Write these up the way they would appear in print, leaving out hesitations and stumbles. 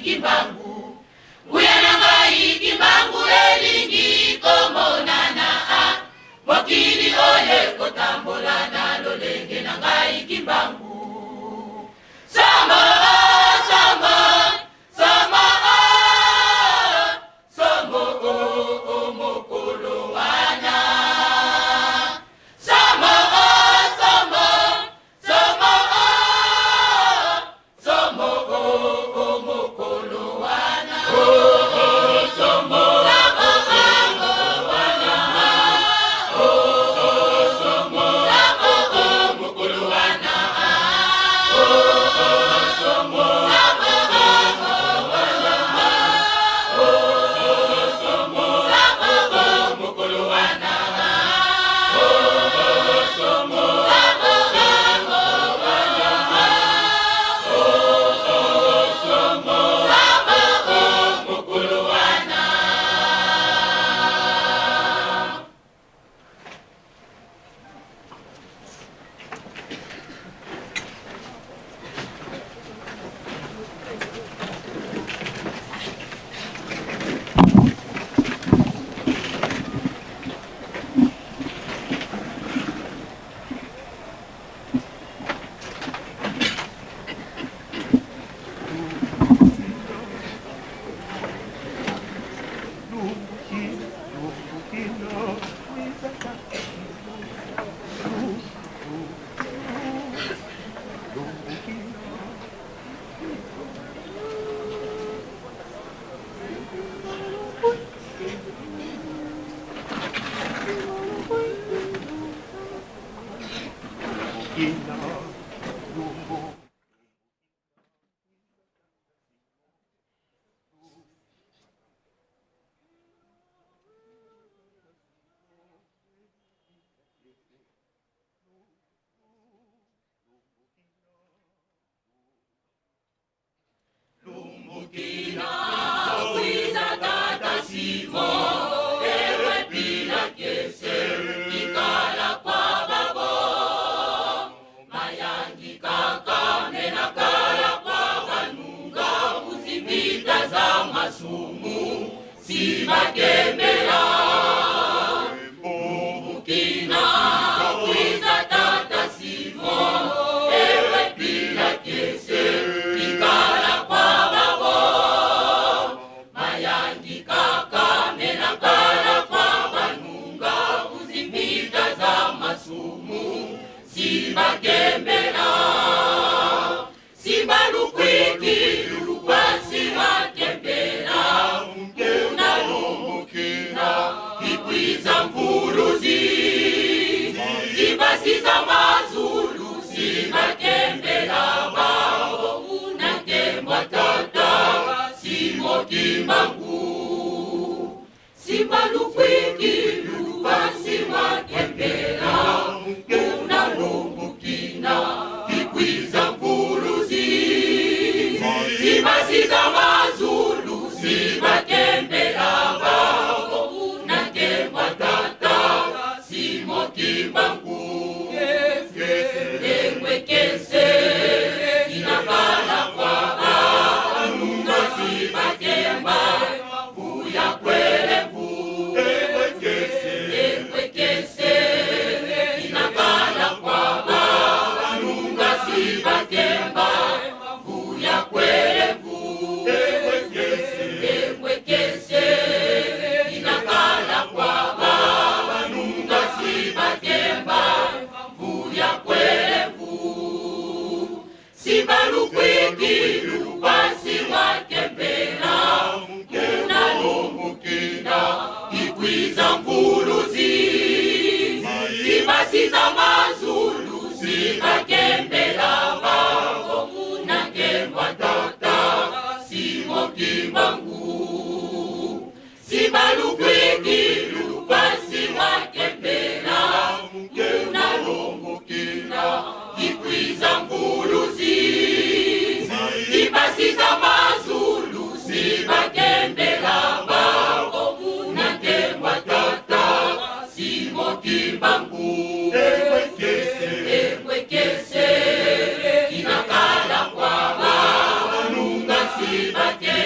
ikimbangu uyananga ikimbangu elingi komonana mokili oye kotambola nalo lenge nanga ikimbangu sama sama sama samo mokolo wana sama sama sama samo mokolo wana samo Bate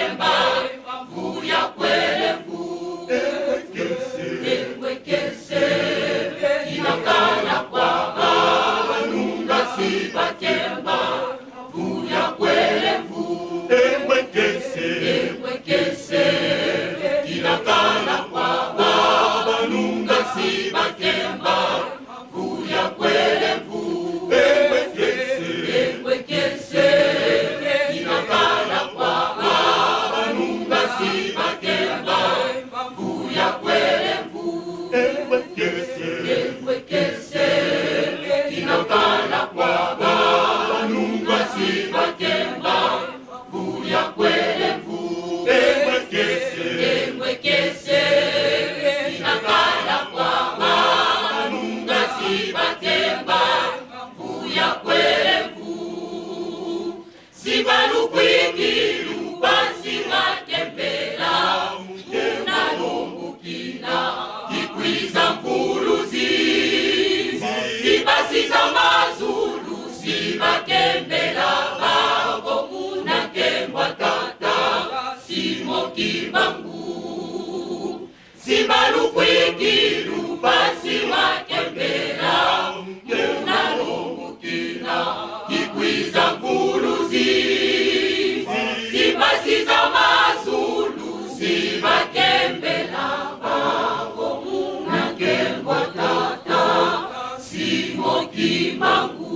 Sibalukwikilu basi matembela unalombukina ikwiza mpuluzi sibasiza mazulu sibakembela babo munakembwa tata simokibangu sibalukwikilu basi matembela unalombukina ikwiza mpuluzi sibasiza mazulu sibakembela babo munakembwa tata simokibangu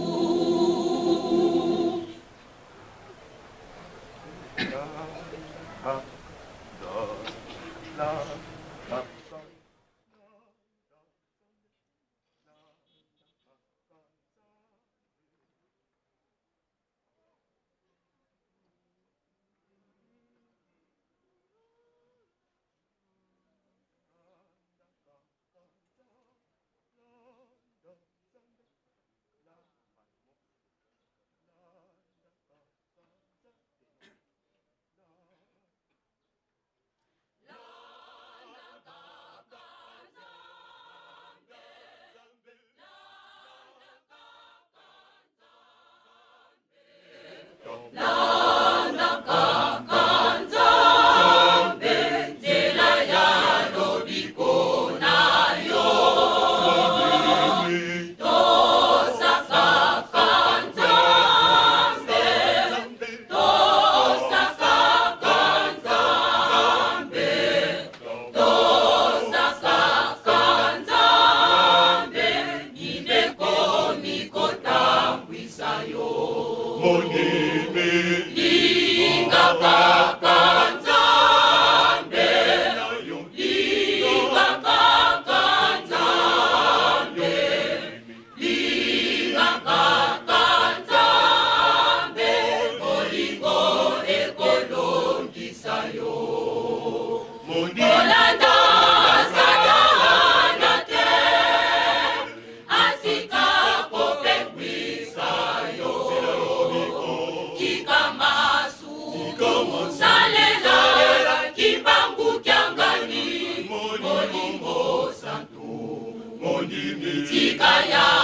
Tika ya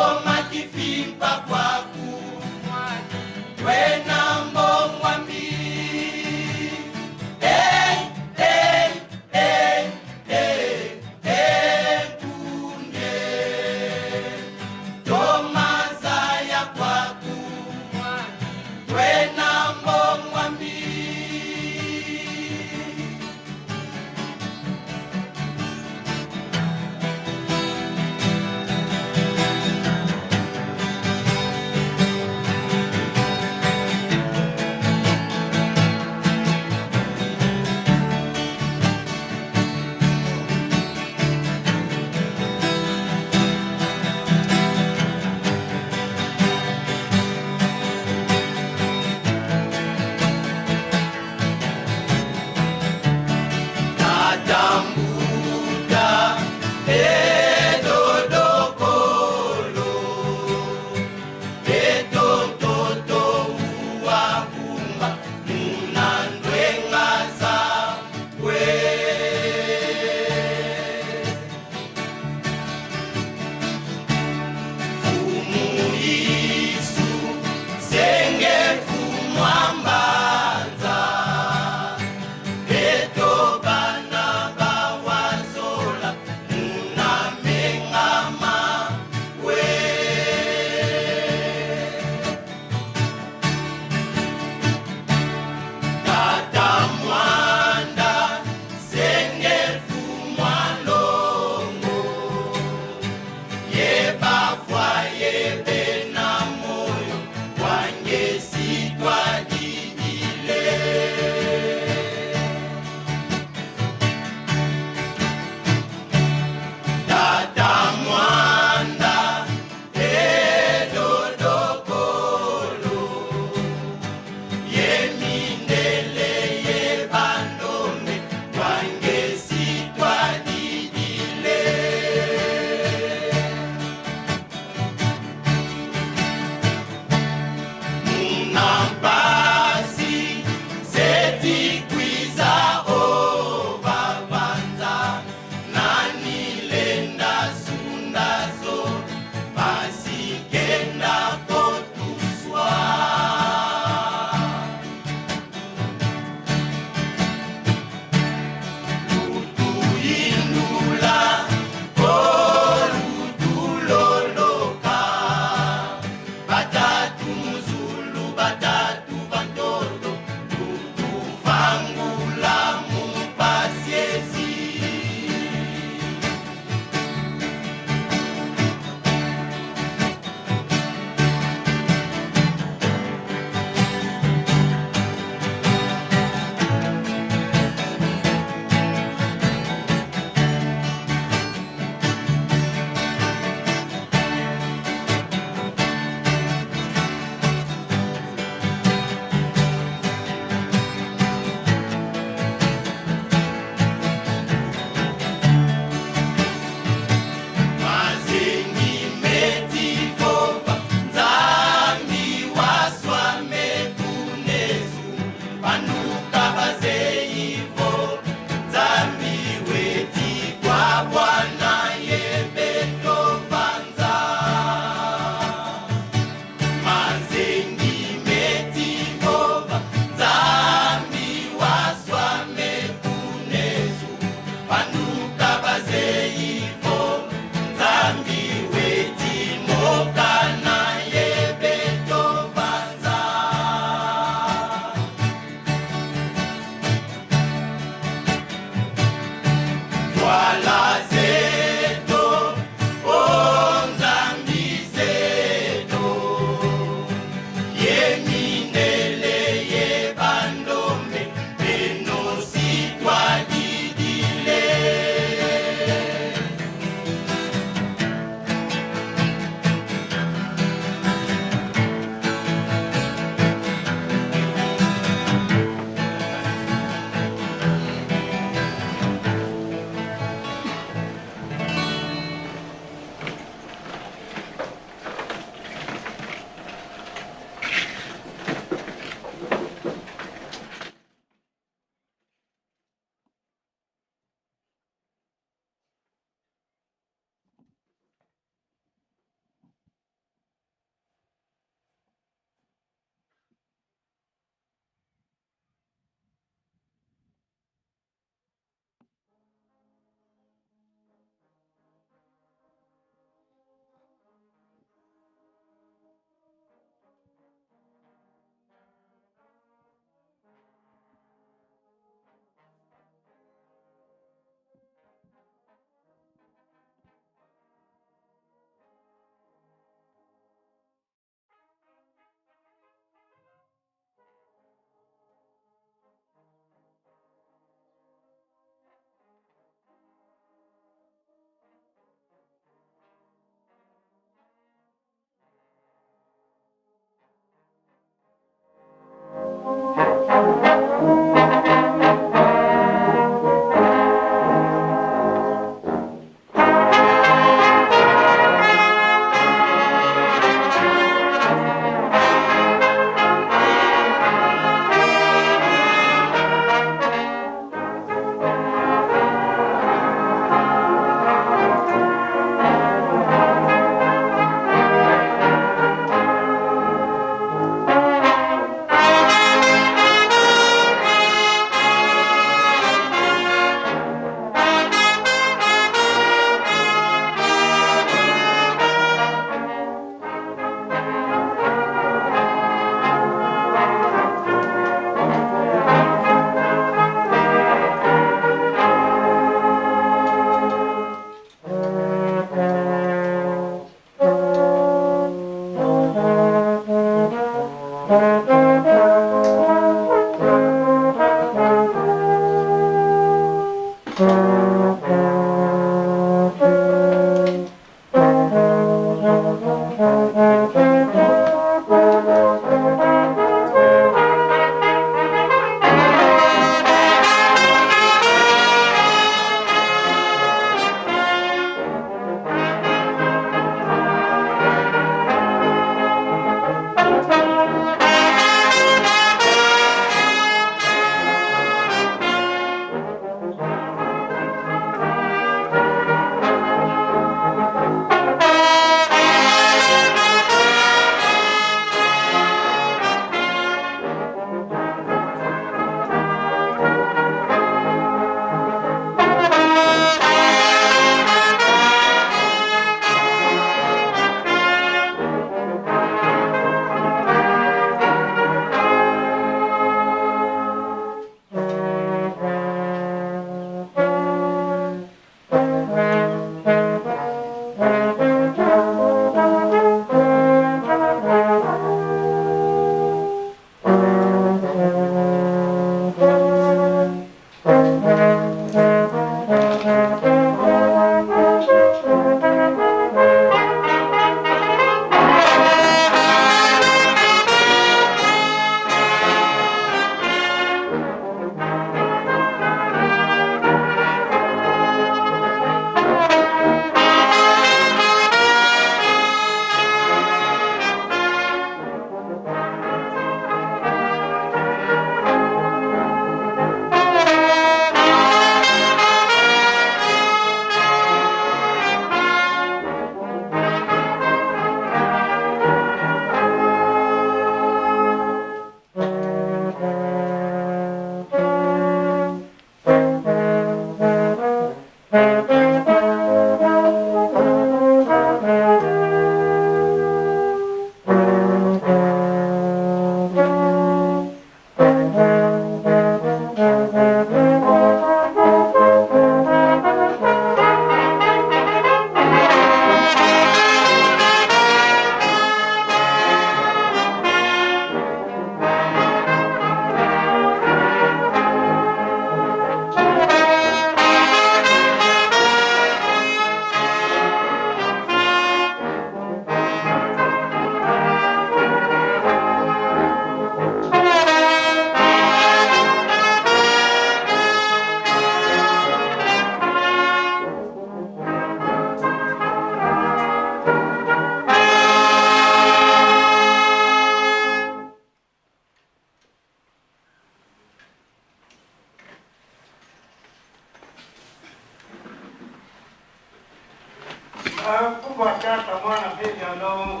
kubwa tata mwana pedi alo.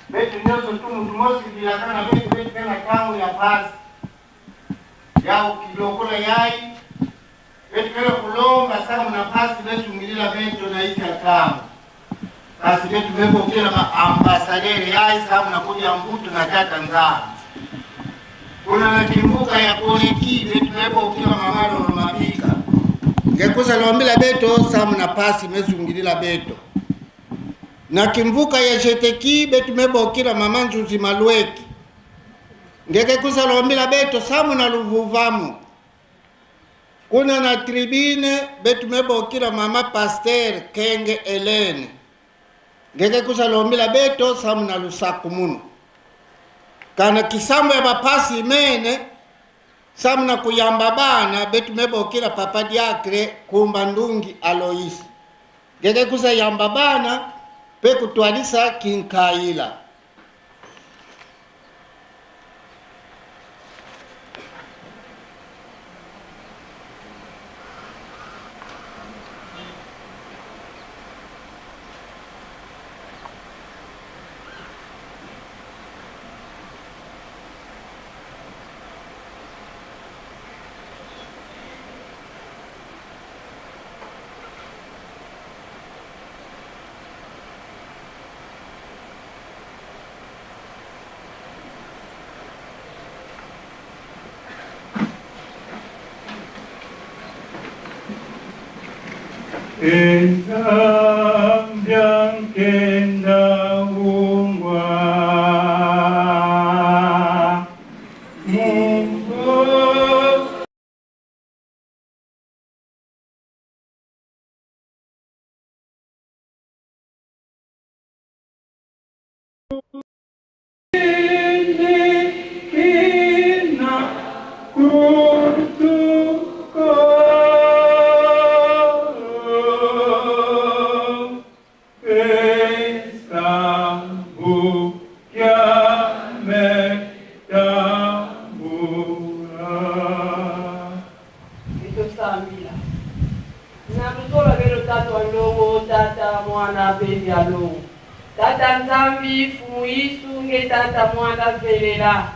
Betu nyoso tu mtu mosi bilakana betu tena tangu ya pasi. Ya ukilokula yai. Betu kena kulonga samu na pasi betu ngilila betu na iti atamu. Kasi betu mebo kila ambasadere yai samu na kuja mbutu na tata nzaa. Kuna na kimbuka ya poliki betu mebo kila mamalo na mapika. Ngekusa lombila beto samu na pasi mesungilila beto. Na kimvuka ya jeteki betu mebo kila mamanju zimalweki. Ngekusa lombila beto samu na luvuvamu. Kuna na tribune betu mebo kila mama pasteur Kenge Elene. Ngekusa lombila beto samu na lusaku muno. Kana kisambo ya bapasi mene samu na kuyamba bana betu mebo kila papa diakre kumba ndungi Aloisi. Gege kusa yamba bana pe kutwalisa kinkaila. Ensambian kenda umwa Mungu kina kutuko Tata Muanda baby alo. Tata Nzambi fumuisu nge tata Muanda velela.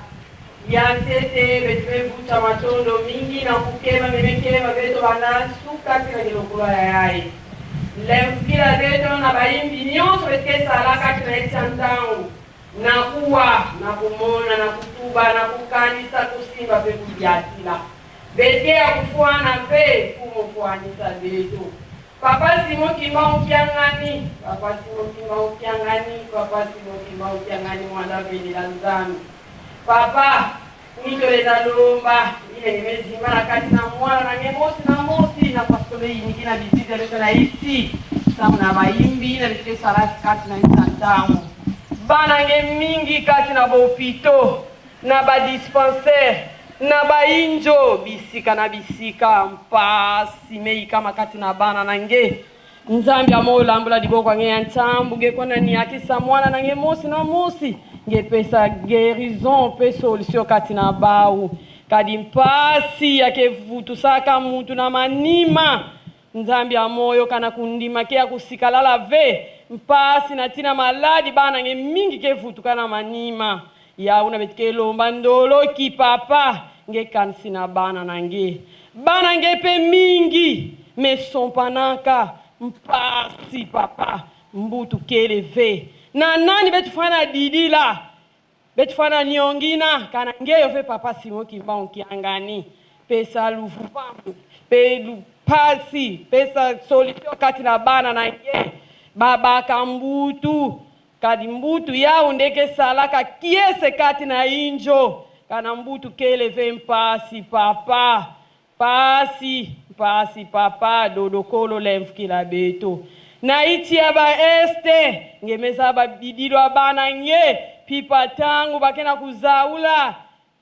Yansete betwe bucha matondo mingi na kukema memekema beto banasuka tina kilokula yai. Lemfila beto na baimbi nyonso betke salaka tina echantangu. Na kuwa, na kumona, na kutuba, na kukanisa kusimba pe kudiatila. Betke ya kufuana pe kumufuanisa beto. Papa Simo Kimba ukiangani, Papa Simo Kimba ukiangani, Papa Simo Kimba ukiangani Muanda velela Nzambi. Papa, nitoleta lomba, ile nimezima na kati na mwana na ngemosi na mosi na pasole yingi na bizita leto na isi. Samu na baimbi na bitke salati kati na insantamu. Bana nge mingi kati na bopito, na ba dispensaire, na ba injo bisika na bisika mpasi mei kama kati na bana nange Nzambi amoyo lambula diboko nge antambu ge kona ni akisa mwana nange mosi na mosi nge pesa guérison pe solution kati na bau kadi mpasi yake vutu saka mutu na manima Nzambi amoyo kana kundima kia kusikalala ve mpasi na tina maladi bana nge mingi ke vutu kana manima ya una betike lomba ndolo ki papa nge kansi na bana nange pe mingi me sompanaka mpasi papa mbutu keleve na nani betufana didila betufana niongina kana ngeyo ve papa Simo Kimba ukiangani pesa luvupamu pe lupasi pesa solution kati na bana nange baba kambutu kadi mbutu yao ndeke salaka kiese kati na injo kana mbutu keleve mpasi papa pasi papa dodokolo lemfkila beto na iti ya ba este ngemeza ba bidilo bana nge pipa tangu bakena kuzaula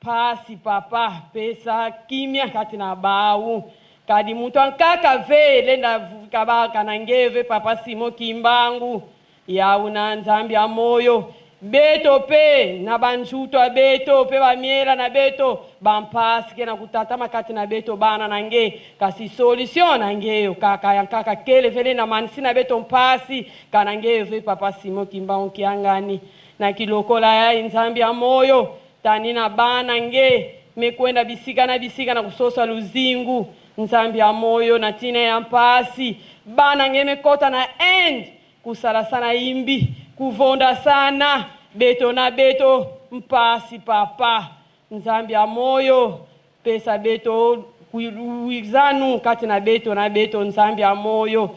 pasi papa pesa kimya kati na bau kadi mutu ankaka ve lenda kabaka na ngeve papa Simo Kimbangu ya una Nzambi amoyo beto pe na banjuto a beto pe bamiela na beto bampaske na kutata makati na beto bana nange kasi solution nange kaka yankaka kele vele na mansi na beto mpasi kanange ve papa Simo kimba onkiangani na kilokola ya nzambi ya moyo tani na bana nge mekwenda bisika na kusosa luzingu nzambi ya moyo na tina ya mpasi bana nge mekota na end kusala sana imbi kuvonda sana beto na beto mpasi papa nzambi ya moyo pesa beto kuizanu kati na beto nzambi ya moyo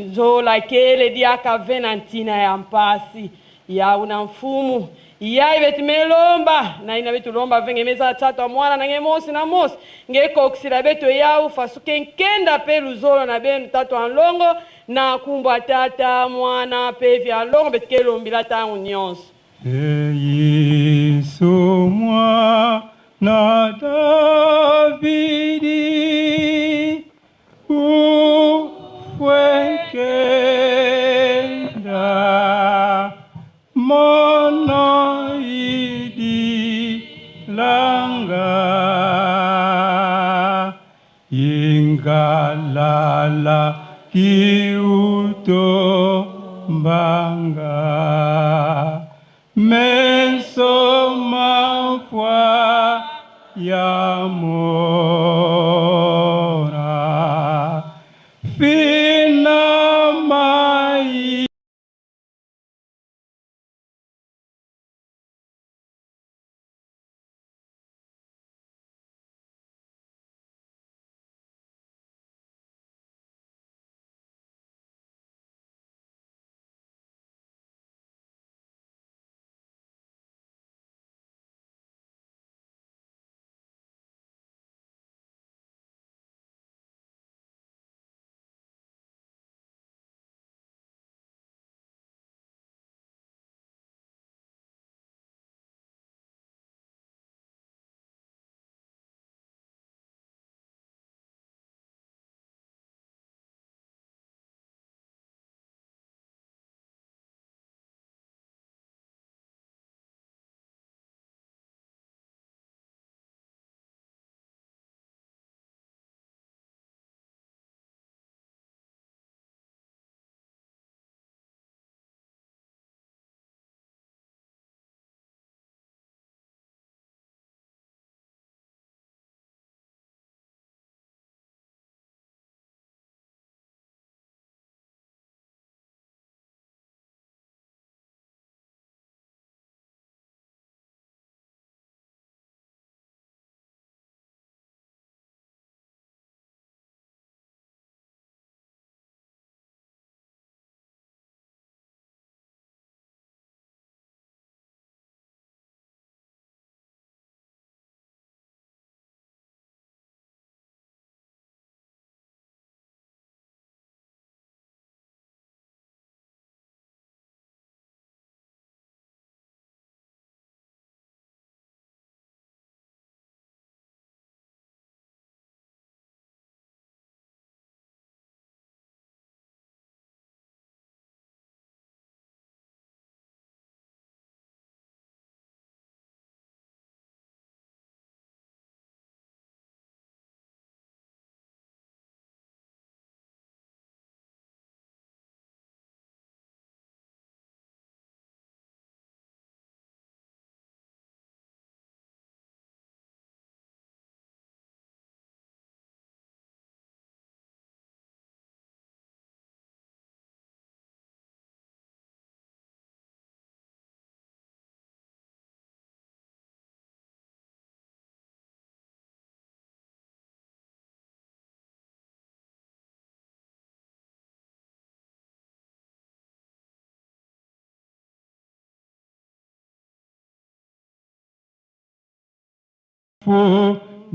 zola kele diaka venantina ya mpasi ya una mfumu ya betu melomba na ina betu lomba venge meza tatu mwana na ngemosi na mosi ngeko oksira betu ya ufasuke nkenda pelu zolo na benu tatu anlongo na kumbwa tata mwana pevi alongo betkelo mbila tangu nyonso Yesu mwana Davidi ufwekenda mona idi langa ingalala kiuto mbanga menso mafwa ya mora fina mai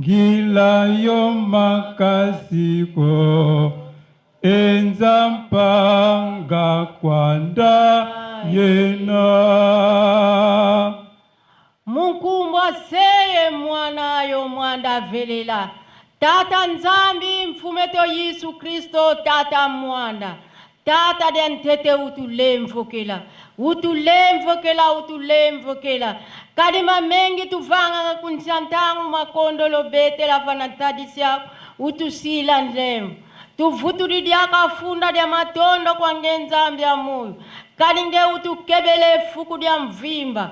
gila yo makasiko enzampanga kwanda yena mukumbwa seye mwana yo mwanda velela tata nzambi mfumeto Yesu Kristo tata mwanda tata de ntete utulemvokela utulemvokela kadima mengi tuvanga kunsantangu makondolo bete la fanatadisia utusila ndlem tuvuturi diaka funda dia matondo kwa ngenzambi ya moyo kalinge utukebele fuku dia mvimba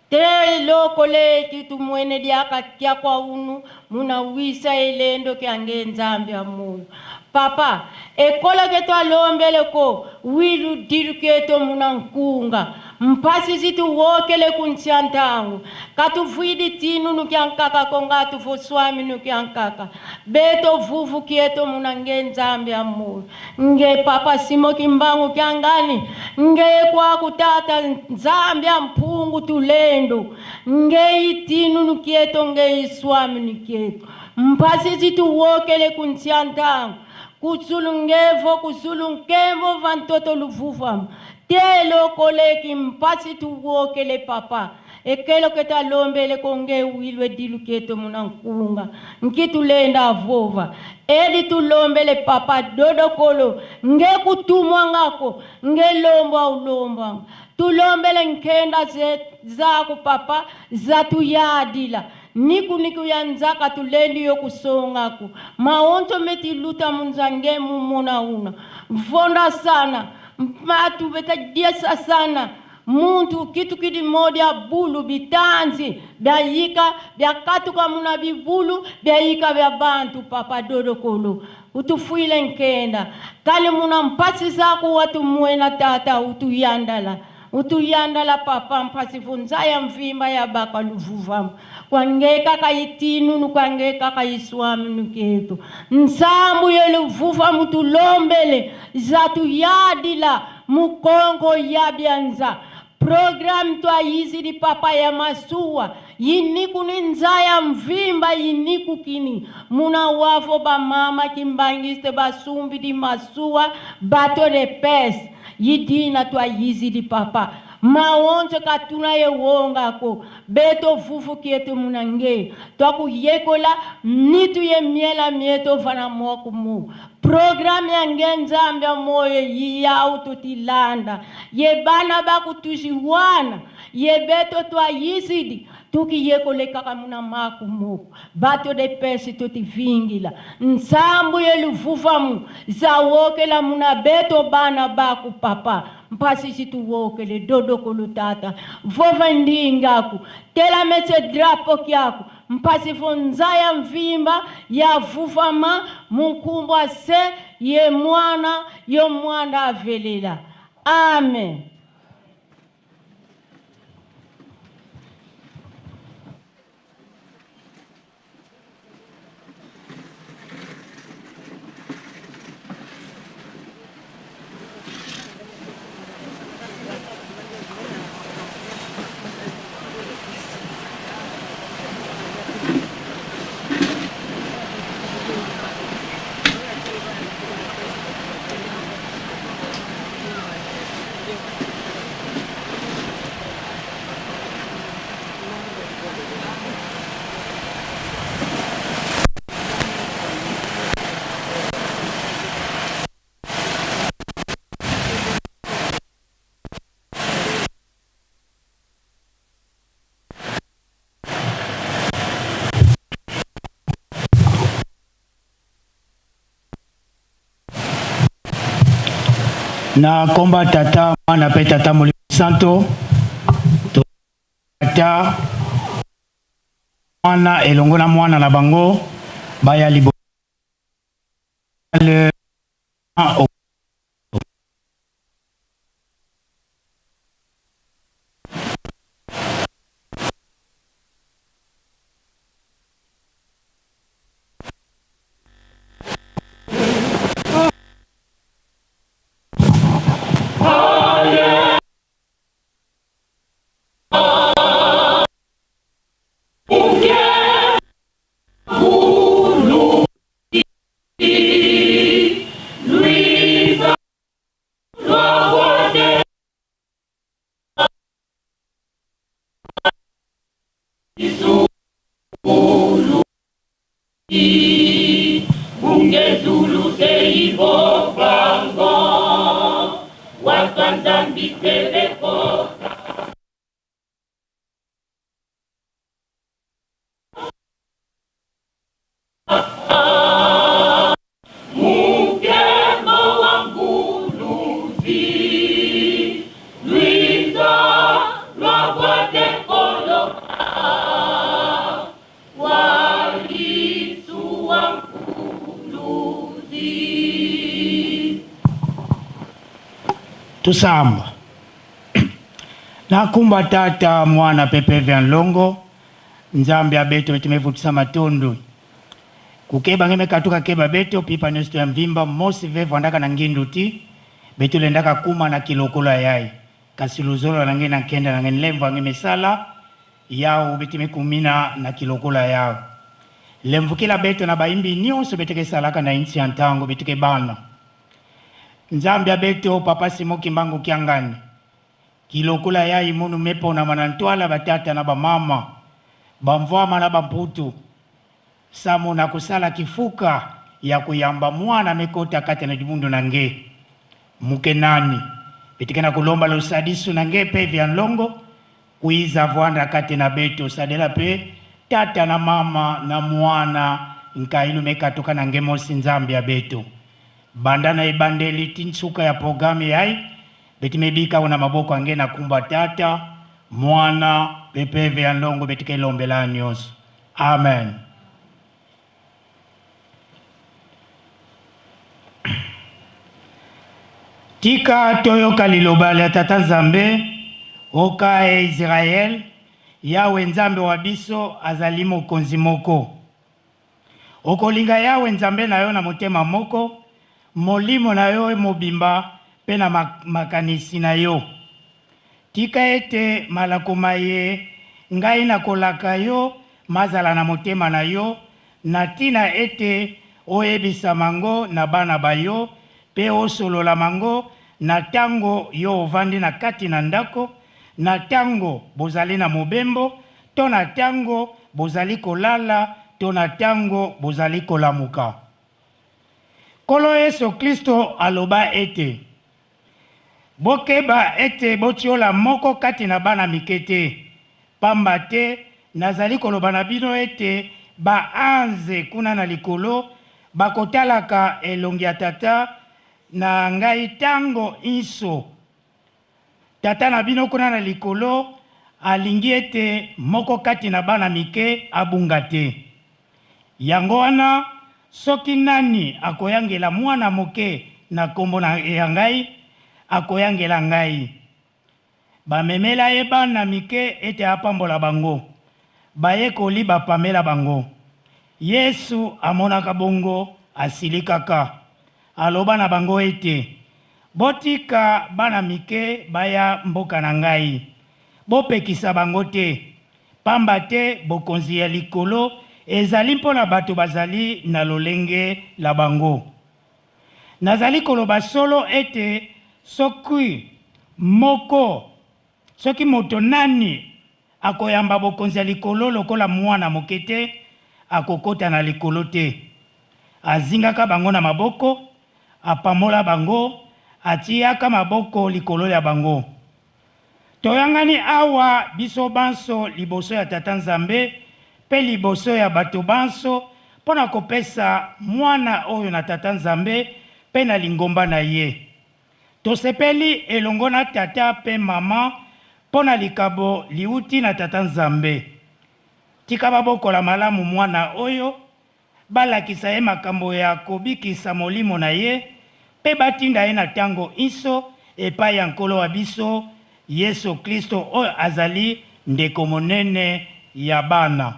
te loko leki tumwene diaka kia kwa unu muna wisa elendo kia ngenzambi ya moyo papa ekola keto alombele ko wilu diru keto muna nkunga mpasi zitu wokele kunsiantangu katu vuidi tinu nukiankaka konga tuvo swami nukiankaka beto vuvu kieto muna ngenzambi ya moyo nge papa simo kimbangu kiangani nge kwa kutata nzambi ya mpungu tulendo nge itinu nukieto nge iswami nukieto mpasi zitu wokele kunsiantangu kusulungevo kusulunkevo vantoto luvuvam telo koleki mpasi tuwokele papa ekelo keta lombele konge wilwe diluketo munankunga nkitulenda avova edi tulombele papa dodokolo nge kutumwa ngako nge lomba tulombele nkenda zako papa zatuyadila niku yanzaka tulendi yokusongako maonto meti luta munzange mumona una vonda sana matu betadia sana muntu kitu kidi modia bulu bitanzi byayika byakatuka muna bibulu byayika bya bantu papa dodokolo utufuile nkenda kale muna mpasi zako watu muena tata utuyandala papa mpasi funzaya mvimba ya baka luvuvamu kwangeka kaitinu nukwangeka kaiswami nuketo nsambu yeluvuvamu tulombele zatu yadila mukongo yabyanza program twa yizidi papa ya masuwa yiniku ninzaya mvimba yiniku kini muna wafo ba mama kimbangiste basumbi di masuwa bato de pes yidina twa yizidi papa maonzo katuna ye wonga ko beto fufu kieto munange twaku yekola nitu ye miela mieto vana moku mu program ya ngenzambia moyo ya autotilanda ye bana bakutushiwana ye beto twa yisidi tuki yekole kaka muna maku mu bato de pesi toti vingila nsambu ye luvuvamu zawokela muna beto bana baku papa mpasi situ wokele dodokolo tata vova ndingaku tela mese drapo kyako mpasi fonzaya mvimba ya vuvama munkumbwa se ye mwana avelela amen. Na komba tata mwana pe tata Molimo Santo tata mwana elongo na mwana na bango baya libo le Ungezulu se ibo bango banzambi telefona mukemo wa nguluzi Luisa lwabwate kolo walisu wa nguluzi. Tusamba nakumba tata mwana pepe vya nlongo nzambi ya beto betimevutisa matundu kukeba ngeme katuka keba beto pipa nesto ya mvimba mosi vevu andaka na nginduti beto lendaka kuma na kilokola yai kasiluzolo na ngena kenda na ngenlemvo ngeme sala yao betime kumina na kilokola yao lemvukila beto na baimbi nyonso beteke salaka na insi antango beteke bana nzambi ya beto papa simoki mbangu kiangani kilokola yai munu mepo na manantwala batata na bamama bamvwama na bamputu samo na kusala kifuka ya kuyamba mwana mekota kati na dimundu na nge muke nani betike na kulomba lusadisu na nge pe vya nlongo kuiza vwanda kati na beto sadela pe tata na mama na mwana nkailu mekatoka na nge mosi nzambi ya beto bandana ibandeli tinsuka ya programu yai betimebika una maboko ange na kumba tata mwana pepeve ya nlongo betike lombela nyonso amen. Tika toyoka liloba la tata nzambe oka e Israel yawe nzambe wa biso azali mokonzi moko okolinga yawe nzambe na yo na motema moko molimo na yo mobimba pe na makanisi na yo tika ete malakoma ye ngai na kolaka yo mazala na motema na yo na tina ete oyebisa mango na bana bayo pe osolola mango na tango yo ovandi na kati na ndako na tango bozali na mobembo to na tango bozali kolala to na tango bozali kolamuka. Kolo Yesu Kristo aloba ete bokeba ete botiola moko kati na bana mikete pamba te nazali koloba na bino ete baanze kuna na likolo bakotalaka elongi ya tata na ngai tango inso tata na bino kuna na likolo alingi ete moko kati na bana mike abunga te yango wana soki nani akoyangela mwana moke na kombo na ya ngai akoyangela ngai bamemela ye bana mike ete apambola bango baye koli bapamela bango Yesu amonaka bongo asili kaka aloba na bango ete botika bana mike baya mboka na ngai bopekisa bango te pamba te bokonzi ya likolo ezali mpona bato bazali na lolenge la bango nazali koloba solo ete soki moto nani akoyamba bokonzi ya likolo lokola mwana moke te akokota na likolo te azingaka bango na maboko apamola bango atiaka maboko likolo ya bango toyangani awa biso banso liboso ya tata nzambe pe liboso ya bato banso mpona kopesa mwana oyo na tata nzambe pe na lingomba na ye tosepeli elongo na tata pe mama mpona likabo liuti na tata nzambe tika babokola malamu mwana oyo balakisa ye makambo ya kobikisa molimo na ye pe batinda ye na tango inso epai ya nkolo wa biso Yesu Kristo oyo azali ndeko monene ya bana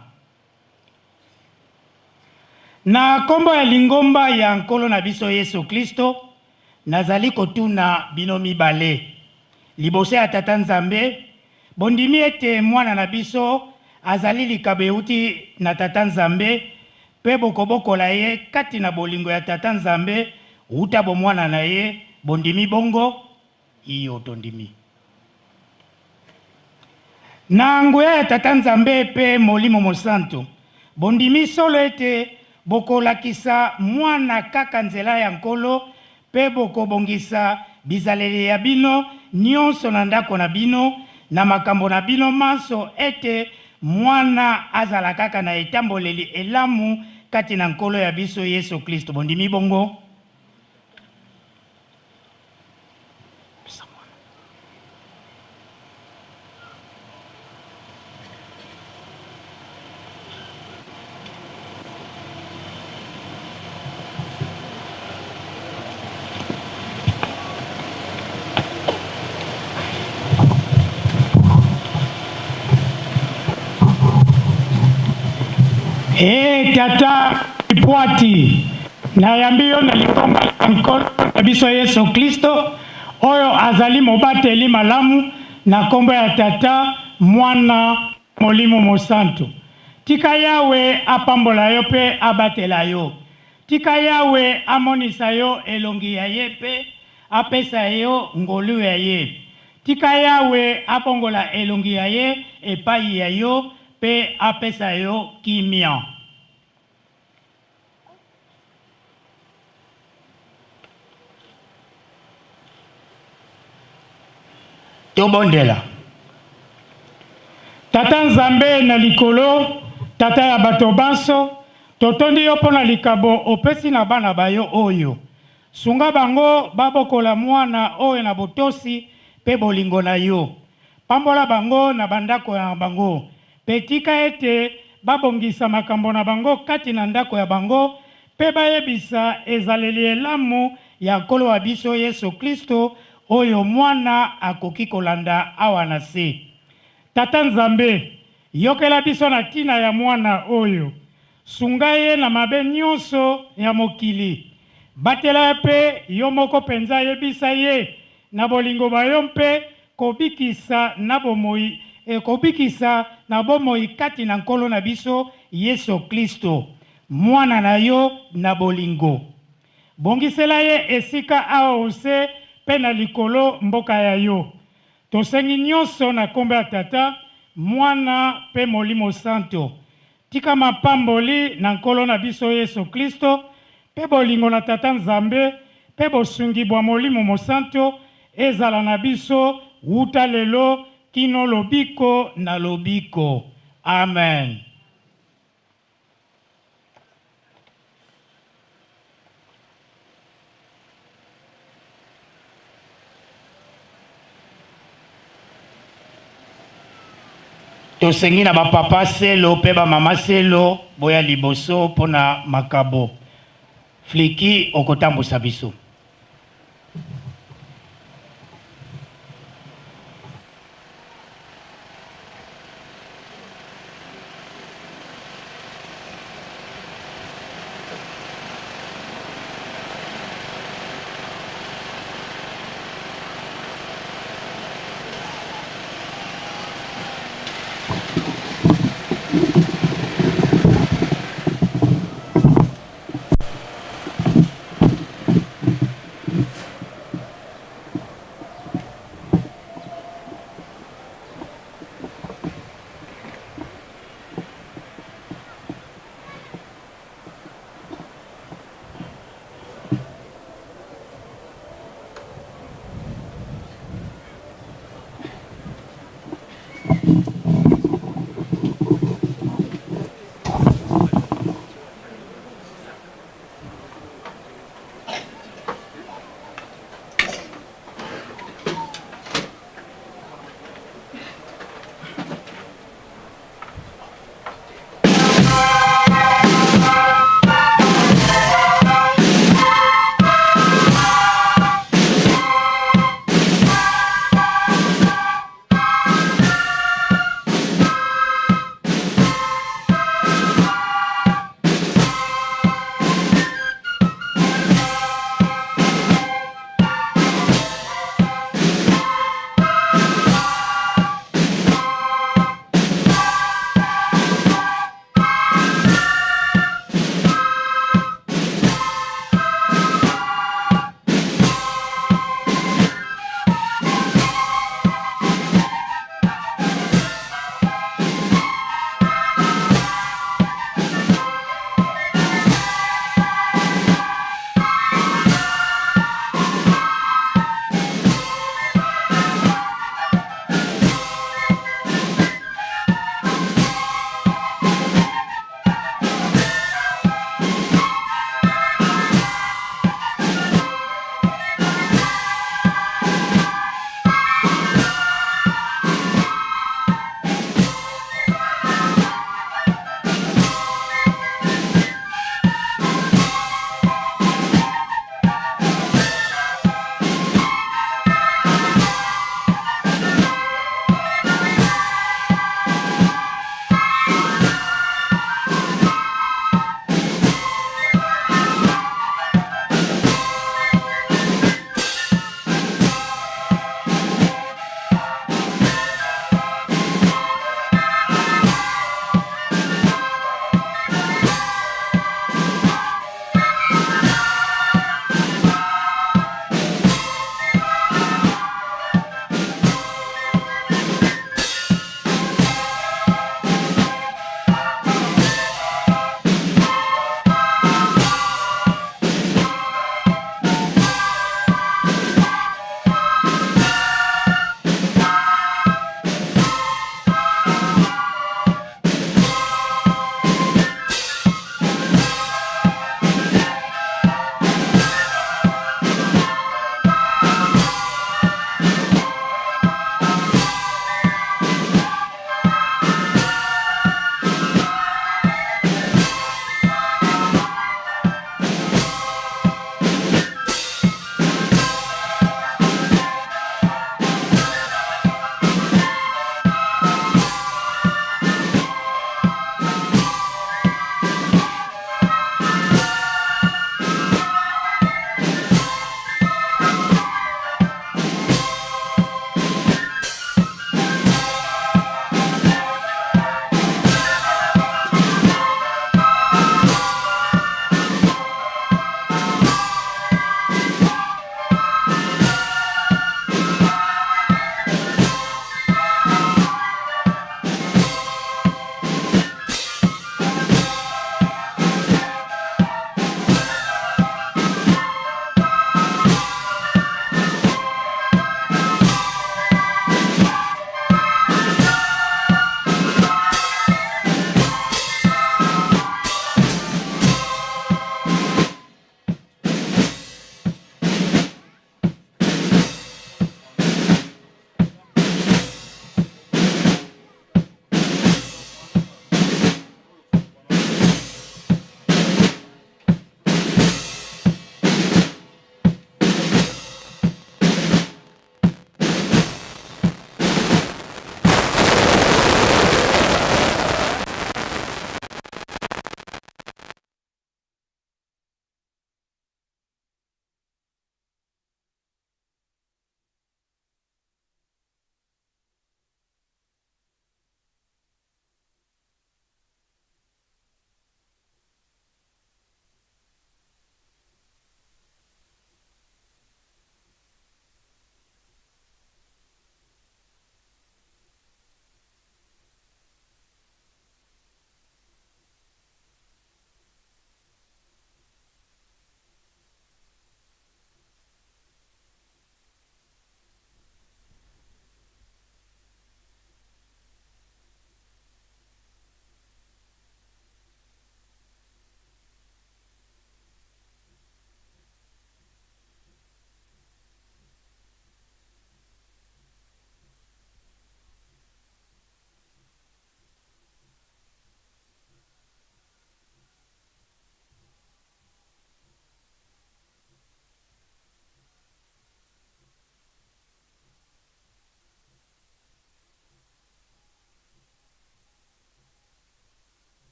na kombo ya lingomba ya nkolo na biso Yesu Kristo nazali kotuna bino mibale liboso ya tata nzambe bondimi ete mwana na biso azali likabo euti na tata nzambe pe bokobokola ye kati na bolingo ya tata nzambe uta bomwana na ye bondimi bongo iyo tondimi na nguya ya tata nzambe pe molimo mosanto bondimi solo ete bokolakisa mwana kaka nzela ya nkolo pe bokobongisa bizaleli ya bino nyonso na ndako na bino na makambo na bino maso ete mwana azala kaka na etamboleli elamu kati na nkolo ya biso Yesu Kristo. Bondimi bongo. Tata ipwati na yambio na likomba nkolo ya biso Yesu Kristo oyo azali mobateli malamu na kombo ya Tata Mwana Molimo Mosantu. Tika Yawe apambola yo pe abatela yo. Tika Yawe amonisa yo elongi ya ye pe apesa yo ngolu ya ye. Tika Yawe apongola elongi ya ye epai ya yo pe apesa yo kimia. Tobondela. Tata Nzambe na likolo, tata ya bato banso, totondi yo pona likabo opesi na bana bayo oyo. Sunga bango babokola mwana oyo na botosi pe bolingo na yo. Pambola bango na bandako ya bango. Petika ete babongisa makambo na bango kati na ndako ya bango pe bayebisa ezaleli elamu ya nkolo wa biso Yesu Kristo oyo mwana akoki kolanda awa na se. Tata Nzambe, yokela biso na tina ya mwana oyo. Sunga ye na mabe nyonso ya mokili. Batela pe yo moko penza yebisa ye na bolingo bayo mpe kobikisa na bomoi kati na nkolo na biso Yesu Kristo, mwana na yo na bolingo. Bongisela ye esika awa ose pe na likolo mboka ya yo. Tosengi nyonso na kombo ya Tata, Mwana pe Molimo Santo. Tika mapamboli na nkolo na biso Yesu Kristo, pe bolingo na Tata Nzambe, pe bosungi bwa Molimo Mosanto, ezala na biso wuta lelo kino lobiko na lobiko. Amen. Tosengi na bapapa selo pe ba mama selo boya liboso pona makabo. Fliki okotambusa biso.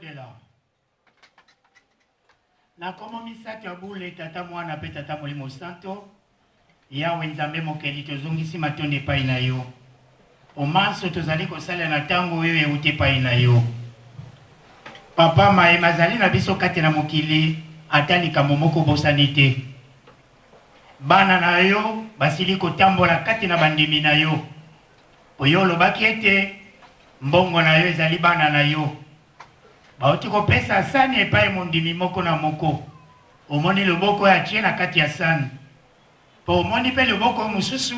tondela. Na komo misato ya bule tata mwana pe tata molimo santo. Yawe nzambe mokeli tozongisi matondo epai na yo. Omanso tozali kosalela na tango oyo euti epai na yo. Papa mayema azali na biso kati na mokili ata likambo moko bosani te. Bana na yo basili kotambola kati na bandimi na yo. Oyo olobaki ete mbongo na yo ezali bana na yo. Bauti kopesa sani epai mondimi moko na moko. Omoni loboko atie na kati ya sani. Po omoni pe loboko mususu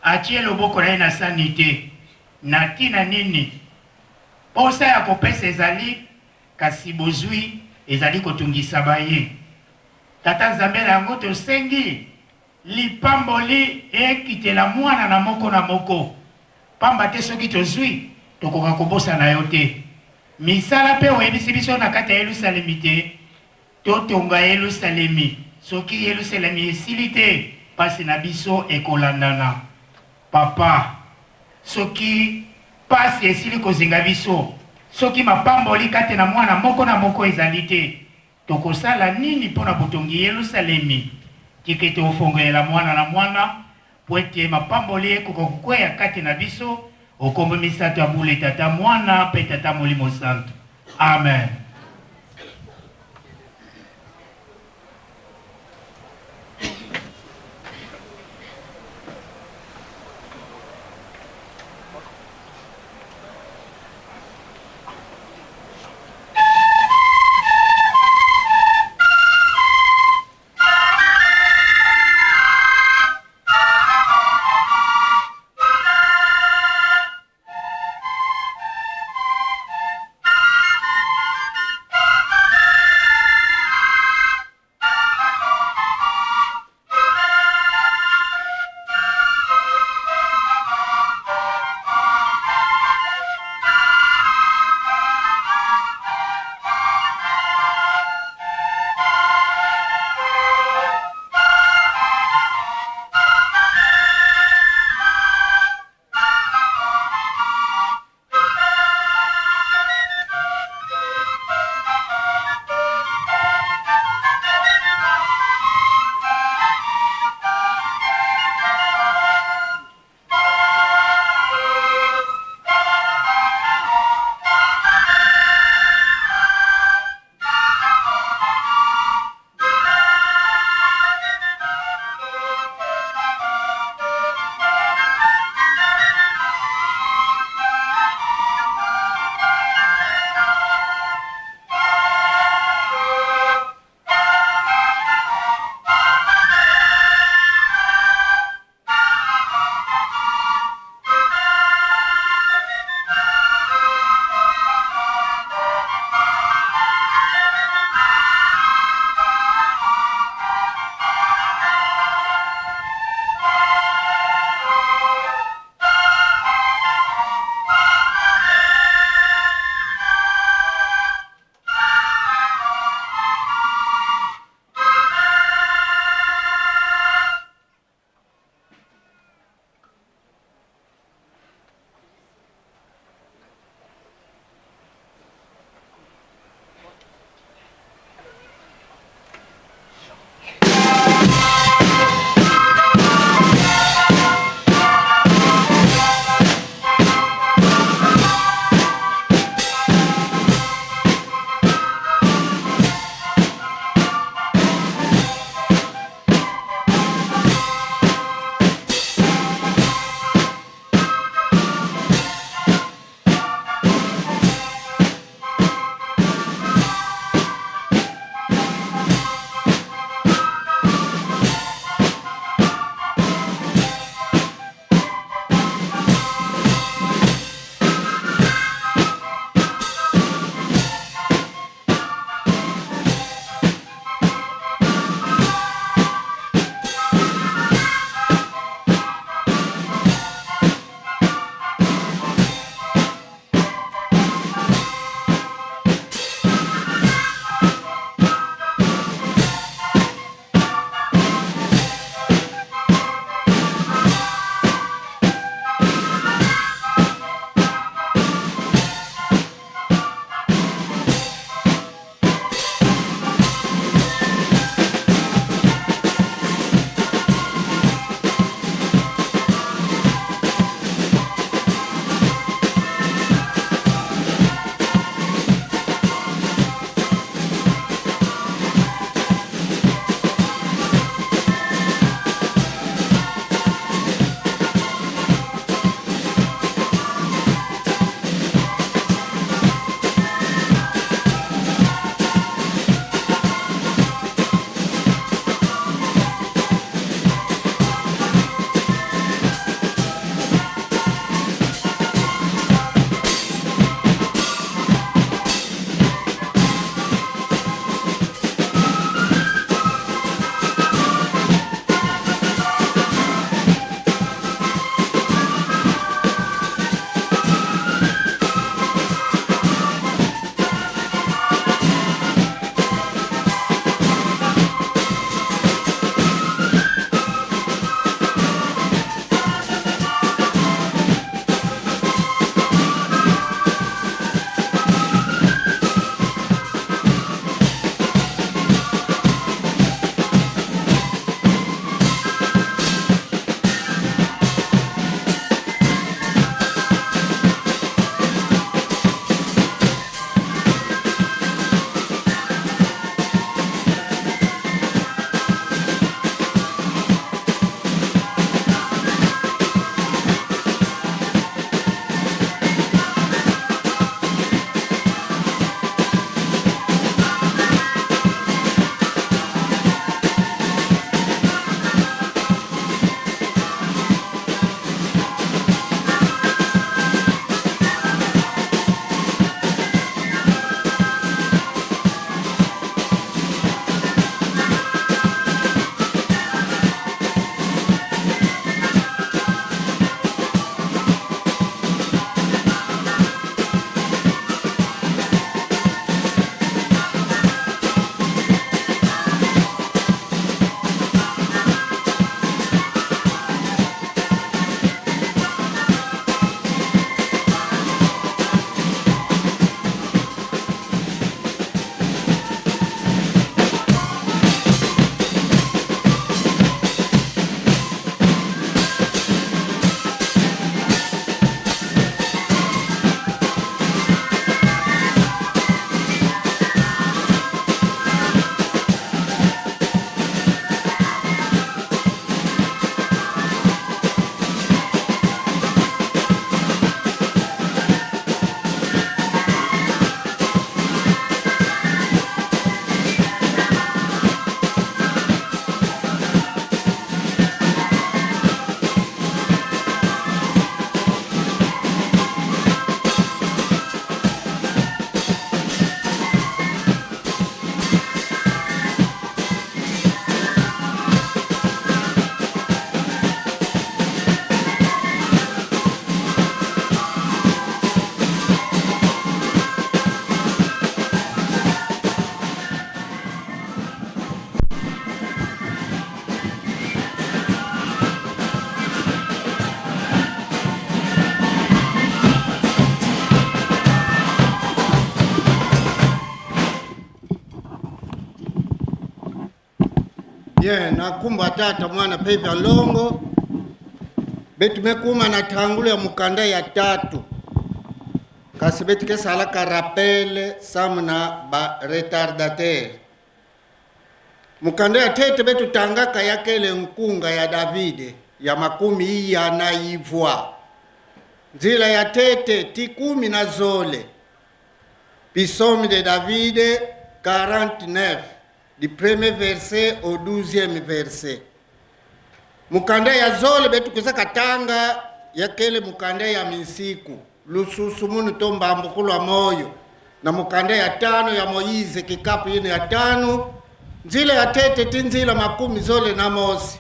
atie loboko na ye na sani te. Na tina nini? Posa ya kopesa ezali kasi bozwi ezali kotungisa baye. Tata Nzambe na yango tosengi lipamboli ekitela mwana na moko. Pamba te soki tozwi tokoka kobosa na yo te. Misala pe oyebisi biso na kati ya Yerusalemi te. Totonga Yerusalemi. Soki Yerusalemi esili te pasi na biso ekolandana. Papa, soki pasi esili kozinga biso, soki mapamboli kati na mwana moko ezali te, tokosala nini mpona botongi Yerusalemi? Tikete ofongolela mwana na mwana, po ete mapamboli ekoka kokweya kati na biso, okombo misato ya bule tata mwana pe tata molimo santo. Amen. Yeah, nakumba tata mwana Pevya Longo betu mekuma na tangulu ya mukanda ya tatu kasi betu kesala ka rappel samna ba retardateur mukanda ya tete betu tangaka yakele nkunga ya Davide ya makumi iya na ivwa nzila ya tete tikumi na zole Psaume de Davide 49 du premier verset au 12e verset. Mukanda ya zole betu kusaka tanga yakele mukanda ya misiku lususu munu tomba mbukulwa moyo na mukanda ya tano ya Moize kikapu yine ya tano nzila ya tete tinzila makumi zole na mosi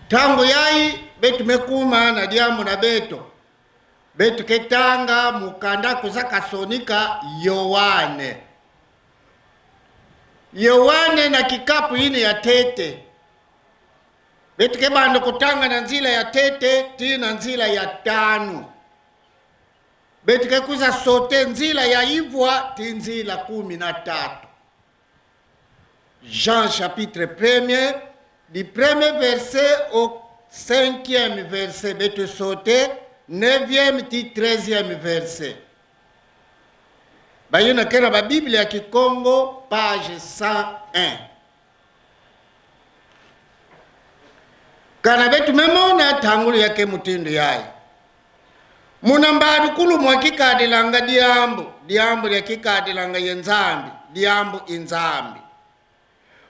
tangu yai betu mekuma na diamu na betu ketanga mukanda kusaka sonika Yohane na kikapu yine ya tete betu kebando kutanga na nzila ya tete tina nzila ya tano betu kekuza sote nzila ya ivwa tinzila 13. Jean chapitre 1er du premier verset au 5e verset betu sote 9e ti 13e verset. Bayuna kena ba Biblia ya Kikongo page 101. Kana betu memona tangulu yake mutindo yai. Munambadu kulu mwakikadilanga diambu ya kikadilanga yenzambi, diambu inzambi.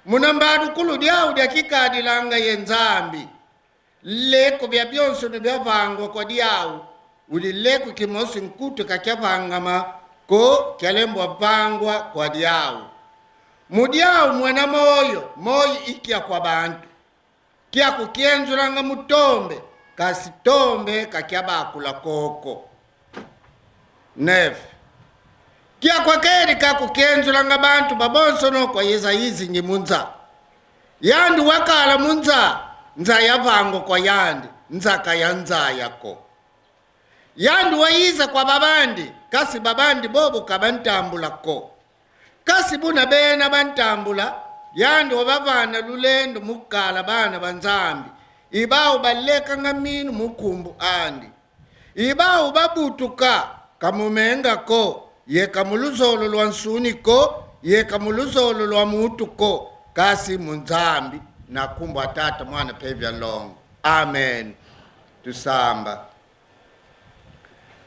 Munambadu kulu diau ya kikadilanga yenzambi. Leko bia bionso ni bia vango kwa diau. Uli leko kimosi nkutu kakia vangama ko kialembo vangwa kwa diau. Mudiau mwena moyo ikia kwa bantu. Kia kukienzulanga mutombe kasi tombe kakia bakula koko. 9. Kia kwa keri kakukienzulanga bantu babonso no kwa yeza hizi njimunza. Yandu wakala munza nza ya vango kwa yandi nza kaya nza yako. Yandu waiza kwa babandi kasi babandi bobo kabantambula ko. Kasi buna bena bantambula yandu wabavana lulendo mukala bana banzambi. Ibao baleka ngaminu mukumbu andi. Ibao babutuka kamumenga ko. Ye kamuluzolo lwa nsuni ko. Ye kamuluzolo lwa mutu ko. Kasi munzambi na kumbu atata mwana Pevya Longo. Amen. Tusamba.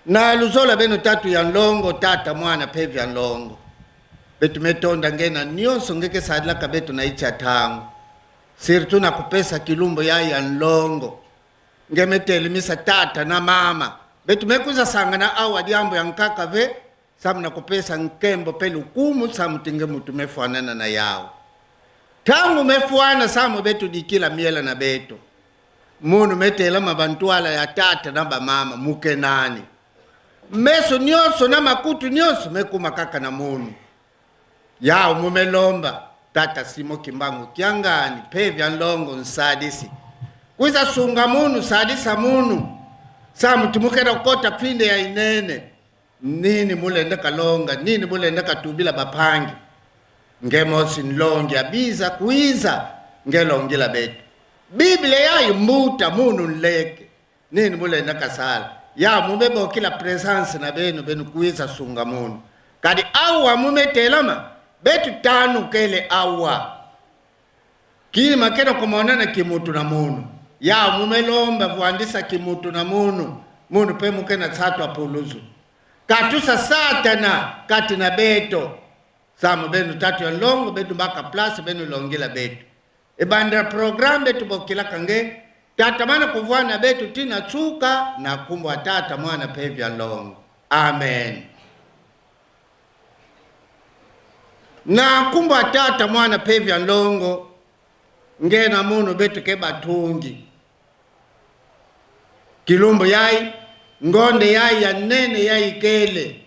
Na luzola benu tatu ya Longo tata mwana Pevya Longo. Betu metonda ngena nyonso ngeke sadlaka betu na icha tangu. Sirtu na kupesa kilumbo ya Longo. Ngemetelimisa tata na mama. Betu mekuza sanga na awa diambo ya nkaka ve. Samu na kupesa nkembo pelu kumu samu tinge mutu mefuanana na yao. Tangu mefuana samu betu dikila miela na betu. Munu metela mabantuala ya tata na ba mama muke nani. Meso nyonso na makutu nyonso mekuma kaka na munu. Yao mumelomba tata simo kimbangu kiangani Pevya Longo nsadisi. Kuisa sunga munu sadisa munu. Samu tumukera kota pinde ya inene. Nini mule ndaka longa, nini mule ndaka tubila bapangi. Ngemosi nlongi ya biza kuiza ngelongila betu. Biblia ya mbuta munu nleke. Nini mule ndaka sala. Ya mumebo kila presence na benu kuiza sunga munu. Kadi awa mumetelama betu tanu kele awa. Kini makena kumonana kimutu na munu. Ya mumelomba vuandisa kimutu na munu. Munu pe mukena tatu apuluzu. Katusa satana kati na beto. Samu benu tatu ya Longo betu baka plus benu longila betu. Ebandra program betu bokila kange. Tata mana kuvuana betu tina chuka na kumbu tata mwana Pevya Longo. Amen. Na kumbu tata mwana Pevya Longo ngena munu betu keba tungi. Kilumbu yai ngonde yai ya nene yai kele.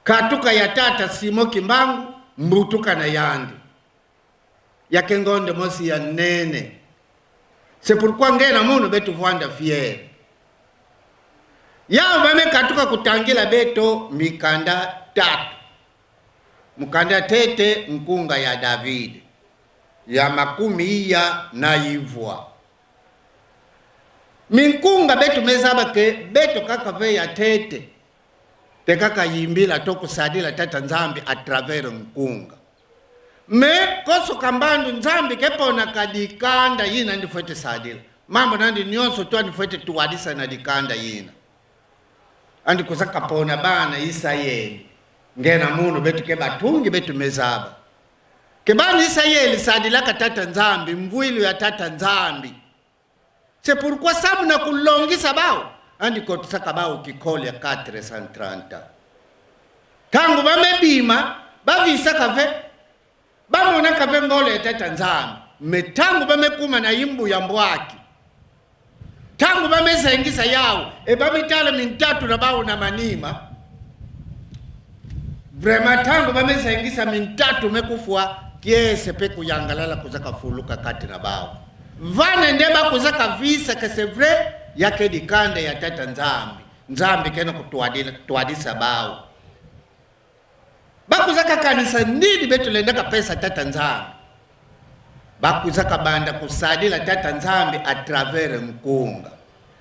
Katuka ya tata simo kimbangu mbutuka na yandi. Yake ngonde mosi ya nene. C'est pourquoi ngena munu betu vuanda fier. Yao mame katuka kutangila beto mikanda tatu. Mukanda tete nkunga ya Davide. ya makumi iya na ivwa minkunga betu mezaba ke betu kakave ya tete te kaka yimbila toku sadila tata nzambi a travers nkunga me koso kambandu nzambi kepona kadikanda yina ndifwete sadila mambo nandi nyonso tu andifwete tuwadisa na dikanda yina andi kusaka pona bana Isayeli ngena munu betu ke batungi betu mezaba kebani Isayeli sadila ka tata nzambi mvuilu ya tata nzambi. C'est pourquoi ça muna kulongisa bao andi kotusaka bao kikole ya 430 tangu bamebima bavisa kave bamona kave ngole tata nzambi metangu bamekuma na imbu ya mbwaki tangu bamezengisa yao bamitala mintatu na bao na manima vraiment tangu bamezengisa mintatu mekufua kiese pe kuyangalala kuzaka fuluka kati na bao vana ndeba kuzaka visa que c'est vrai yake dikande ya tata nzambi kena kutuadisa bao bakuzaka kanisa nini betu lendaka pesa tata nzambi bakuzaka banda kusadila tata nzambi a travers nkunga.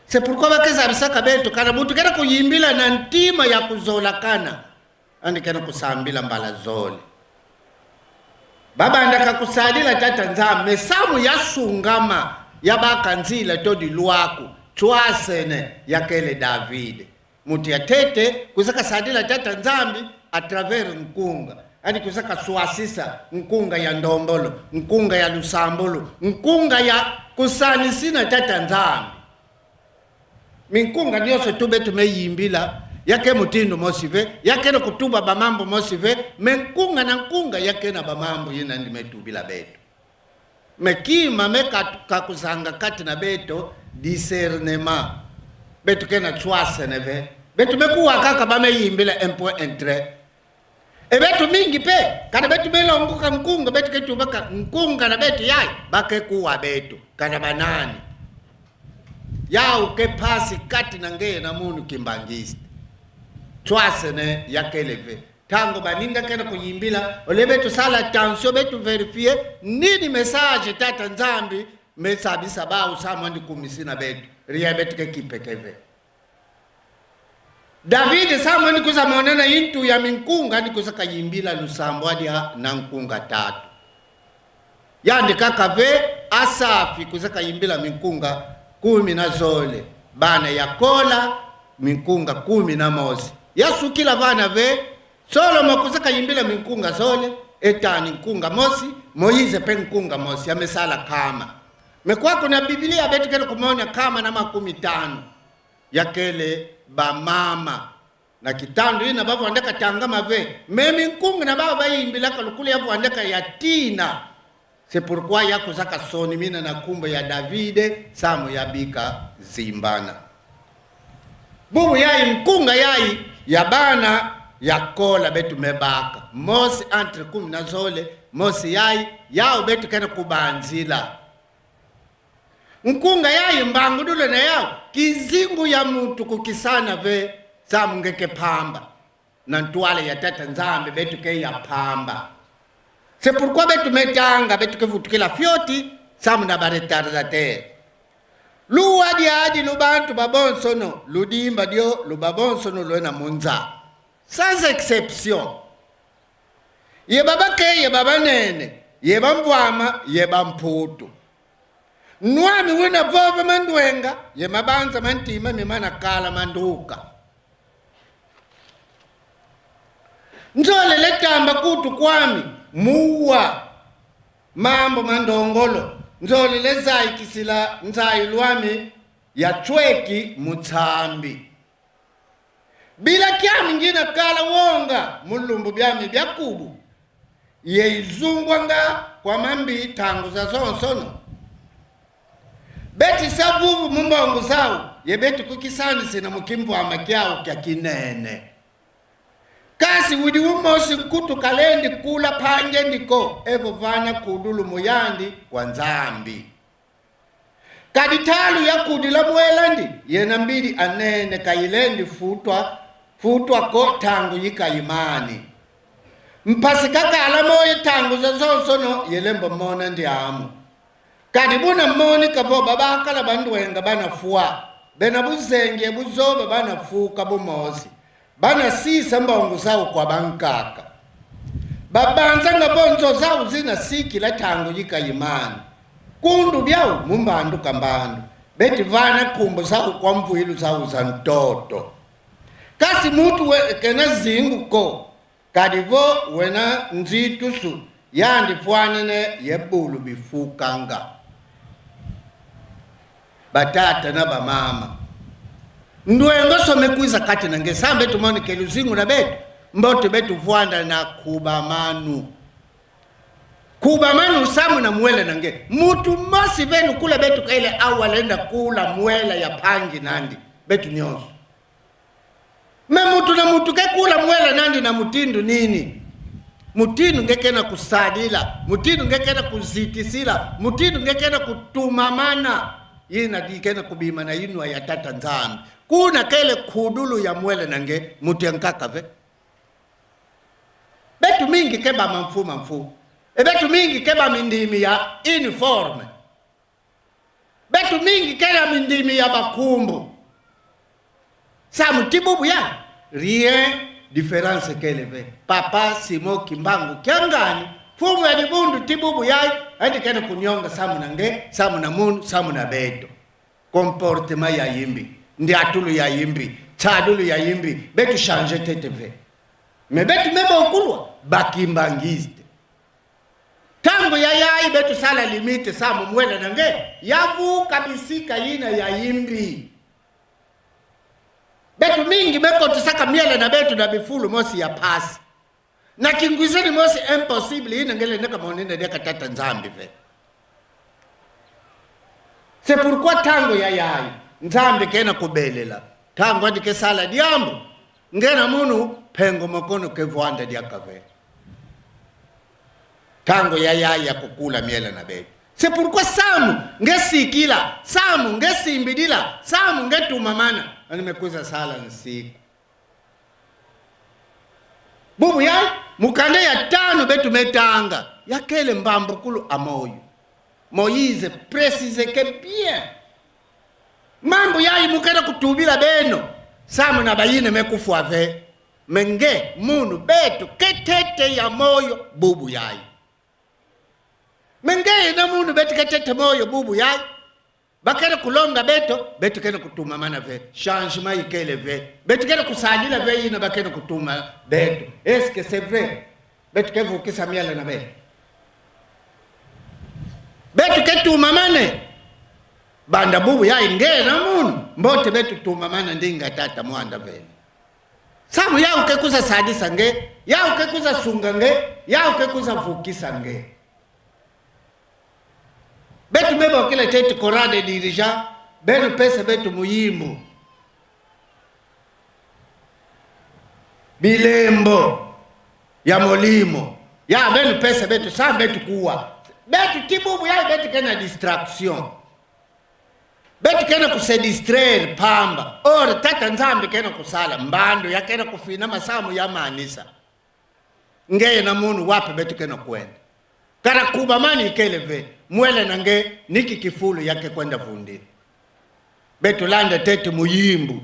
C'est pourquoi bakeza bisaka betu kana mutu kena kuyimbila na ntima ya kuzola kana andi kena kusambila mbala zole baba ndaka kusadila tata nzambi mesamu ya sungama ya bakanzila todi luaku chwasene ya kele David mutu ya tete kuzaka sadila tata nzambi a travers nkunga andi kuzaka suasisa nkunga ya ndombolo nkunga ya lusambolo nkunga ya kusanisina tata nzambi minkunga nyoso tube tumeyimbila yake mutindo mosive yake no kutuba bamambo mosive menkunga na nkunga yake na bamambo yina ndimetubila beto mekima kakuzanga kati na beto discernement beto kena chwase neve beto mekuwa kaka bameyimbila empo entre beto mingi pe kana beto melonguka nkunga beto ketubaka nkunga na beto yai bake kuwa beto kana banani yao ke pasi kati na ngeye na munu kimbangisi chwasene yakeleve tango baninga kena kuyimbila ole betu sala attention betu verifie nini message tata nzambi mesabisa ba usama ndi kumisina betu ria betu ke kipekeve David sama ndi kuzamonana intu ya minkunga ndi kusaka yimbila lusambo hadi na nkunga tatu yandi kakave Asafi kusaka yimbila minkunga 10 na zole bana yakola minkunga 10 na mosi yasu kila vana ve Solomo kusaka yimbila minkunga zole etani nkunga mosi Moize pe nkunga mosi amesala kama mekwa kuna Biblia betu kele kumona kama na 15 yakele ba mama na kitandu ina babu andaka tangama ve memi nkunga na baba yimbila kalukule yabu andaka yatina. C'est pourquoi yako zaka soni mina na kumba ya Davide samu ya bika zimbana bubu yai mkunga yai ya bana ya kola betu mebaka mosi entre 10 na zole mosi yai yao betu kena kubanzila mkunga yai mbangu dule na yao kizingu ya mutu kukisana ve samu ngeke pamba na ntuwale ya tata nzambi betu ke ya pamba. C'est pourquoi betu metanga betu ke futukila fioti samu na baretardateur luwa diadi lubantu babonsono ludimba dio lubabonsono luena munza sans exception ye babake ye babanene ye bambwama ye bamputu nwami wina vova mandwenga ye mabanza mantima mimana kala manduka nzole letamba kutu kwami muwa mambo mandongolo nzoli lezai kisila nzai lwami ya chweki mutsambi bila kia mingina kala wonga mulumbu byami byakubu ye izungwanga kwa mambi tangu za zonsono beti sabuvu mumbongu zao ye beti kukisani sina mukimbu wa makiao kya kinene kasi wudi umosi nkutu kalendi kula panje ndiko evo vanya kudulu muyandi wa nzambi kaditalu ya kudila mwelandi yena mbili anene kailendi futwa ko tangu yika imani mpasika ala moyi tangu zonso no yelembo mona ndiamu kadibuna moni kabo baba kala bandwenga bana fuwa bena buzenge buzoba bana fuka bumozi bana sisa mbongo zawo kwa bankaka babanza ngabonzo zawo zina siki la tangu yikayimani kundu byao mumbandu kambandu beti vana kumbo zawo kwa mvuilu zawo za ntoto kasi mutu kena zingu ko kadivo wena nzitusu yandi pwanene yebulu bifukanga batata na bamama ndwengo somekwiza kati nange sambe tumoni keluzingu na betu mbote betu vuanda na kubamanu samu na mwele nange mutu masi venu kula betu kaile awalenda kula mwela ya pangi nandi betu nyoso me mutu na mutu ke kula mwela nandi na mutindu nini mutindu ngekena kusadila mutindu ngekena kuzitisila mutindu ngekena kutumamana yina dikena kubima na yinu ya tata nzambi kuna kele kudulu ya mwele nange mutiankaka ve betu mingi keba mamfu betu mingi keba mindimi ya uniforme betu mingi keba mindimi ya bakumbu sa mutibubu ya rien différence kele ve papa simo kimbangu kiangani fumu ya dibundu tibubu ya hadi kena kunyonga samu nange samu na munu samu na beto comportement ya yimbi ndi atulu ya yimbi chadulu ya yimbi betu change teteve me betu meba okulwa bakimbangiste tangu ya yai betu sala limite samu mwele nange yavu kabisika yina ya yimbi betu mingi meko tusaka miele na betu na bifulu mosi ya pasi na kingwizeni mosi impossible yina ngele neka monene deka tata nzambi ve c'est pourquoi tango ya yai nzambi kena kubelela tango andike sala diambu ngena munu pengo makono kevwanda diakave tango ya yai ya kukula miele na betu c'est pourquoi samu ngesikila samu ngesimbidila samu ngetumamana animekuza sala nsiku bubu yai mukande ya tano betu metanga yakele mbambu kulu amoyo Moïse précise que bien mambo yai mukenda kutubila beno samu na bayine mekufu ave menge munu betu ketete ya moyo bubu yai menge na munu betu ketete moyo bubu yai bakere kulonga betu kena kutuma mana ve changement ikele ve betu kena kusadila ve yina bakere kutuma betu est-ce que c'est vrai betu kevu kisamiala na betu betu ketumamane banda bubu ya ingena munu mbote betu tumamana ndinga tata Muanda vene samu ya ukekuza sadisa nge ya ukekuza sunga nge ya ukekuza vukisa nge betu meba kile tete korade dirija betu pesa betu muyimbu bilembo ya molimo ya betu pesa betu sa betu kuwa betu tibubu ya betu kena distraction betu kena kuse distraire pamba or tata nzambi kena kusala mbando ya kena kufina masamu ya manisa ngeye na munu wapi betu kena kwenda kara kubamani ikeleve mwele nange niki kifulu yake kwenda fundi betu landa tete muyimbu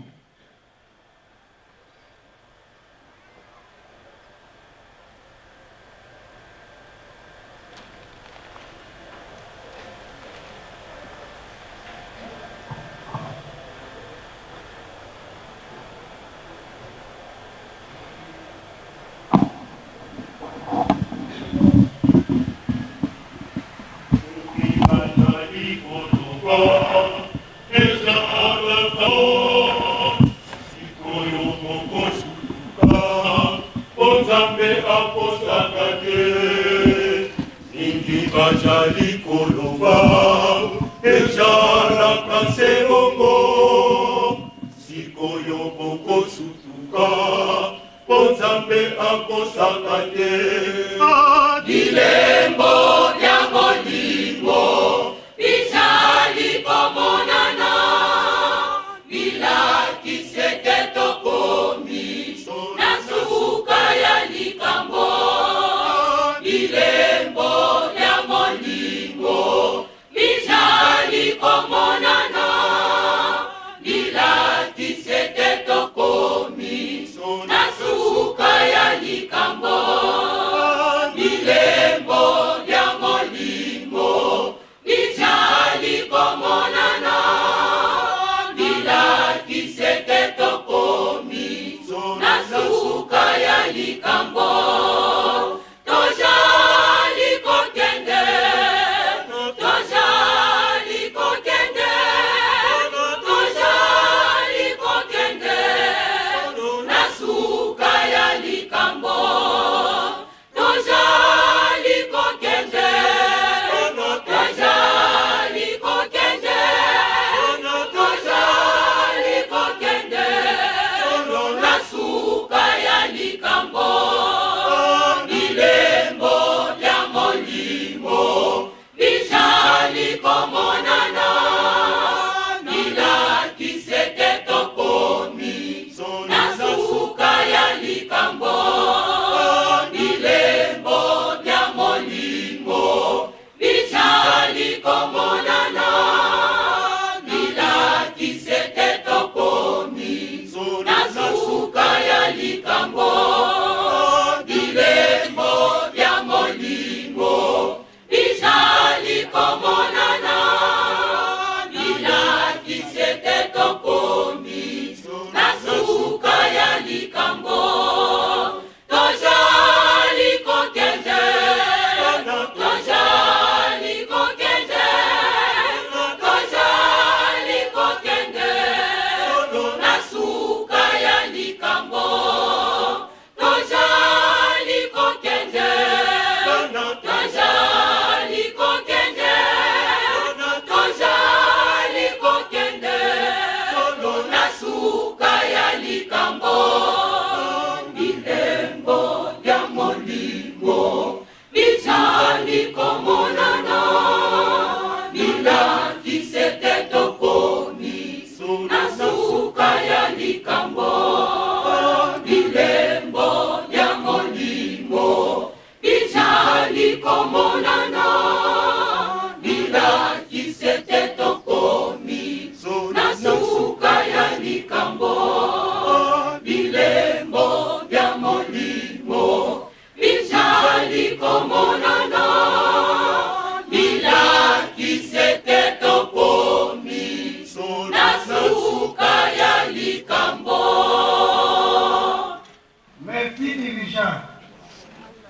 Nasuka ya likambo na suka ya likambo toja liko kende toja liko kende toja liko kende na suka ya likambo toja liko kende toja liko kende toja liko kende na suka ya likambo bilembo bya molimo bijali komonana bila kisete tokomi na suka ya likambo bilembo bya molimo bijali komonana bila kisete tokomi na suka ya likambo bilembo bya molimo bijali komonana bila kisete tokomi na suka ya likambo toja liko kende toja liko kende toja liko kende na suka ya likambo toja liko kende toja liko kende toja liko kende na suka ya likambo bilembo bya molimo bijali komonana bila kisete tokomi na suka ya likambo bilembo bya molimo bijali komonana bila kisete tokomi na suka ya likambo bilembo bya molimo bijali komonana bila kisete tokomi na suka ya likambo. Merci dirigeant.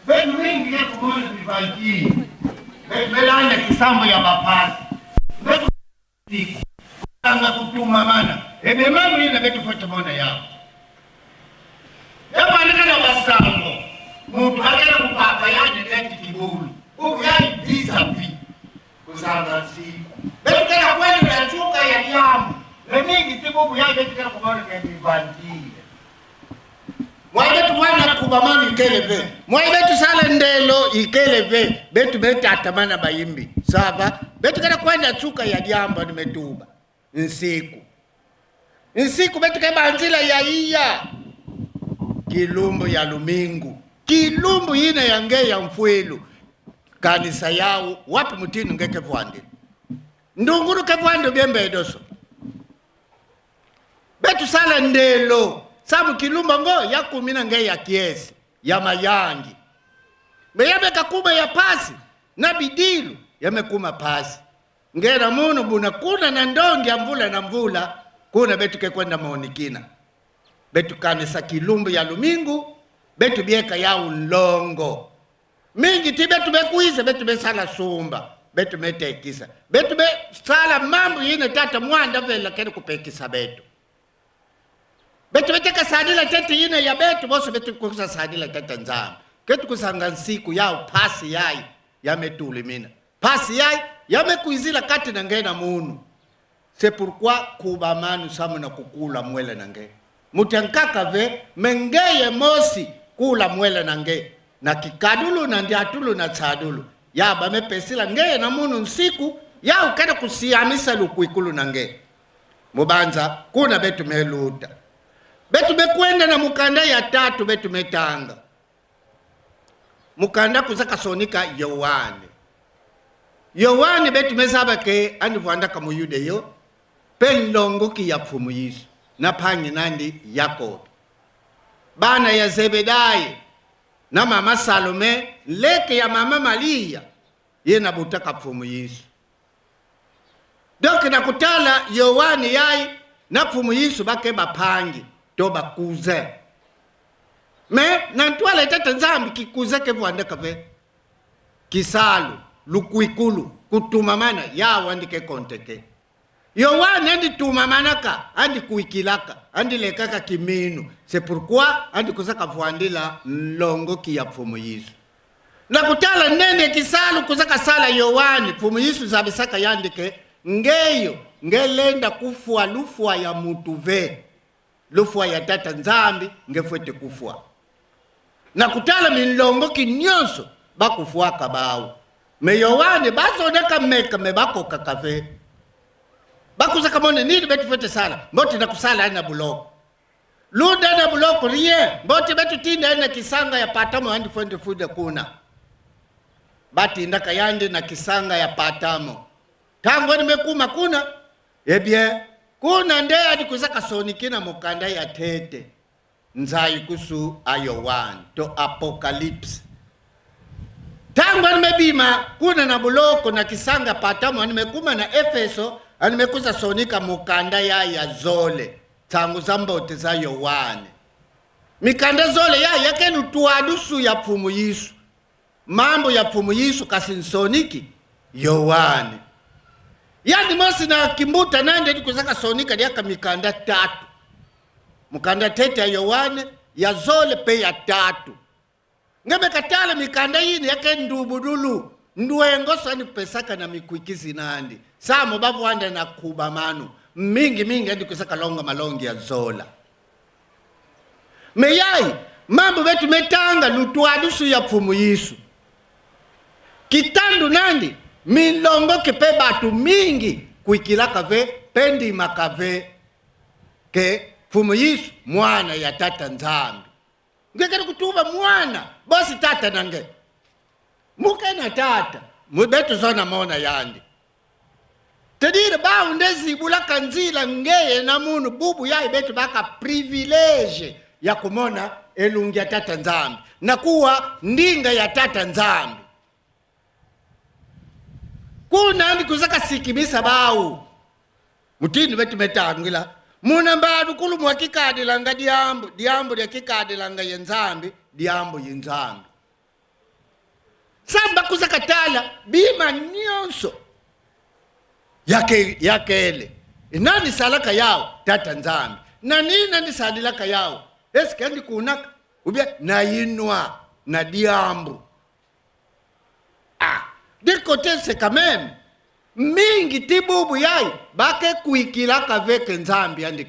Betu mingi ya kumona vivanji. Betu belanya kisambo ya mapasi. Betu siku. Anga kutuma mana. Ebe mamu yina betu focha mona yao. Yapa alikana basango. Mutu hakena kupaka yaje leti kibulu. Uku yaji visa vi. Kusanga siku. Betu kena kweli na chuka ya yamu. Lemingi siku uku yaji betu kena kumona kaya vivanji. Mwabetu wana kubamani ikeleve. Mwabetu sala ndelo ikeleve. Betu betu atamana bayimbi. Saba. Betu kena kwenda chuka ya diamba ni metuba. Nsiku. Nsiku betu keba anzila ya iya. Kilumbu ya lumingu. Kilumbu yina yange ya mfuelu. Kanisa yao. Wapi mutinu nge kevwande. Ndunguru kevwande biembe edoso. Betu sala ndelo. Samu kilumba ngo ya kumina nge ya kiesi. Ya mayangi. Meyame kakuma ya pasi. Na bidilu. Yame kuma pasi. Ngera munu buna kuna na ndongi ya mvula na mvula. Kuna betu ke kwenda maonikina. Betu kanisa kilumbu ya lumingu. Betu bieka ya unlongo. Mingi ti betu bekuiza. Betu be sala sumba. Betu metekisa. Betu be sala mambu yine tata Muanda vela kene kupekisa betu. Betu beteka sadila tete yine ya betu. Boso betu kukusa sadila tete nzama. Ketu kusanga nsiku yao pasi yai. Yame tulimina. Pasi yai. Yame kuizila kati na ngena munu. C'est pourquoi kubamanu samu na kukula mwele na nge. Mutankaka ve mengeye mosi kula mwele na nge. Na kikadulu na ndiatulu na tsadulu. Ya bame pesila ngeye na munu nsiku. Ya ukada kusiamisa lukuikulu na nge. Mubanza kuna betu meluta. Betu mekwenda na mukanda ya tatu betu metanga. Mukanda kuzaka sonika Yohane. Yohane betu mesaba ke anivwanda kamu yude yo. Pelongo ki ya pfumu Yesu. Na panyi nandi Yakobo. Bana ya Zebedai. Na mama Salome. Leke ya mama Maria. Ye na butaka pfumu Yesu. Doki na kutala Yohane yai. Na pfumu Yesu bake bapangi. To bakuze. me nantwala tata nzambi kikuzeke Muanda kave kisalu lukuikulu kutumamana yawo andike konteke Yohane andi tumamanaka andi kuikilaka andi lekaka kiminu c'est pourquoi andi kusaka vuandila longo ki ya Fumu Yesu na kutala nene kisalu kusaka sala Yohane Fumu Yesu zabisaka yandike ngeyo ngelenda kufua lufua ya mutuve lufua ya tata nzambi ngefwete kufua na kutala milongo kinyonso bakufuaka bawo me Yohane bazoneka meka me bako kakave bakuza kamone nini betu fete sala mbote na kusala ana buloko luda na buloko rien mbote betu tinda na kisanga ya patamo andi fonde fude kuna bati ndaka yande na kisanga ya patamo tango nimekuma kuna ebye kuna nde adi kusaka sonikina mukanda ya tete nzai kusu ayowan to apocalypse tango nimebima kuna na buloko na kisanga patamo nimekuma na Efeso animekuza sonika mukanda ya zole tangu zambote za Yohane mikanda zole yake nutuadusu ya Fumu Yesu mambo ya Fumu Yesu kasinsoniki Yohane yani mosi na kimbuta nande kusaka sonika yaka mikanda 3 mukanda tete ya Yohane ya zole pe ya 3 ngebe katala mikanda yini yake ndubudulu nduengoso ni pesaka na mikuikizi nandi samo babu wanda na kuba manu mingi andi kusaka longa malongi ya zola meyai mambo betu metanga lutuadusu ya Fumu Yesu kitandu nandi milongo kepe batu mingi kuikilaka ve pendi makave ke Fumu Yesu mwana ya tata nzambi ngekere kutuba mwana bosi tata nange muke na tata mubetu zona mona yandi tedire ba undezi bulaka nzila ngeye na munu bubu ya betu baka privilege ya kumona elungi ya tata nzambi na kuwa ndinga ya tata nzambi kuna andi kuzaka sikimisa bau mutini betu metangila muna mbadu kulu mwakikadi langa diambu ya kikadi langa yenzambi diambu yenzambi samba kuzaka tala bima nyonso yake ele nani salaka yao tata nzambi na nina ndi sadilaka yao eske andi kunaka ubia na yinwa na diambu dikote se quand même mingi tibubu yai bake kuikilaka veke nzambi andi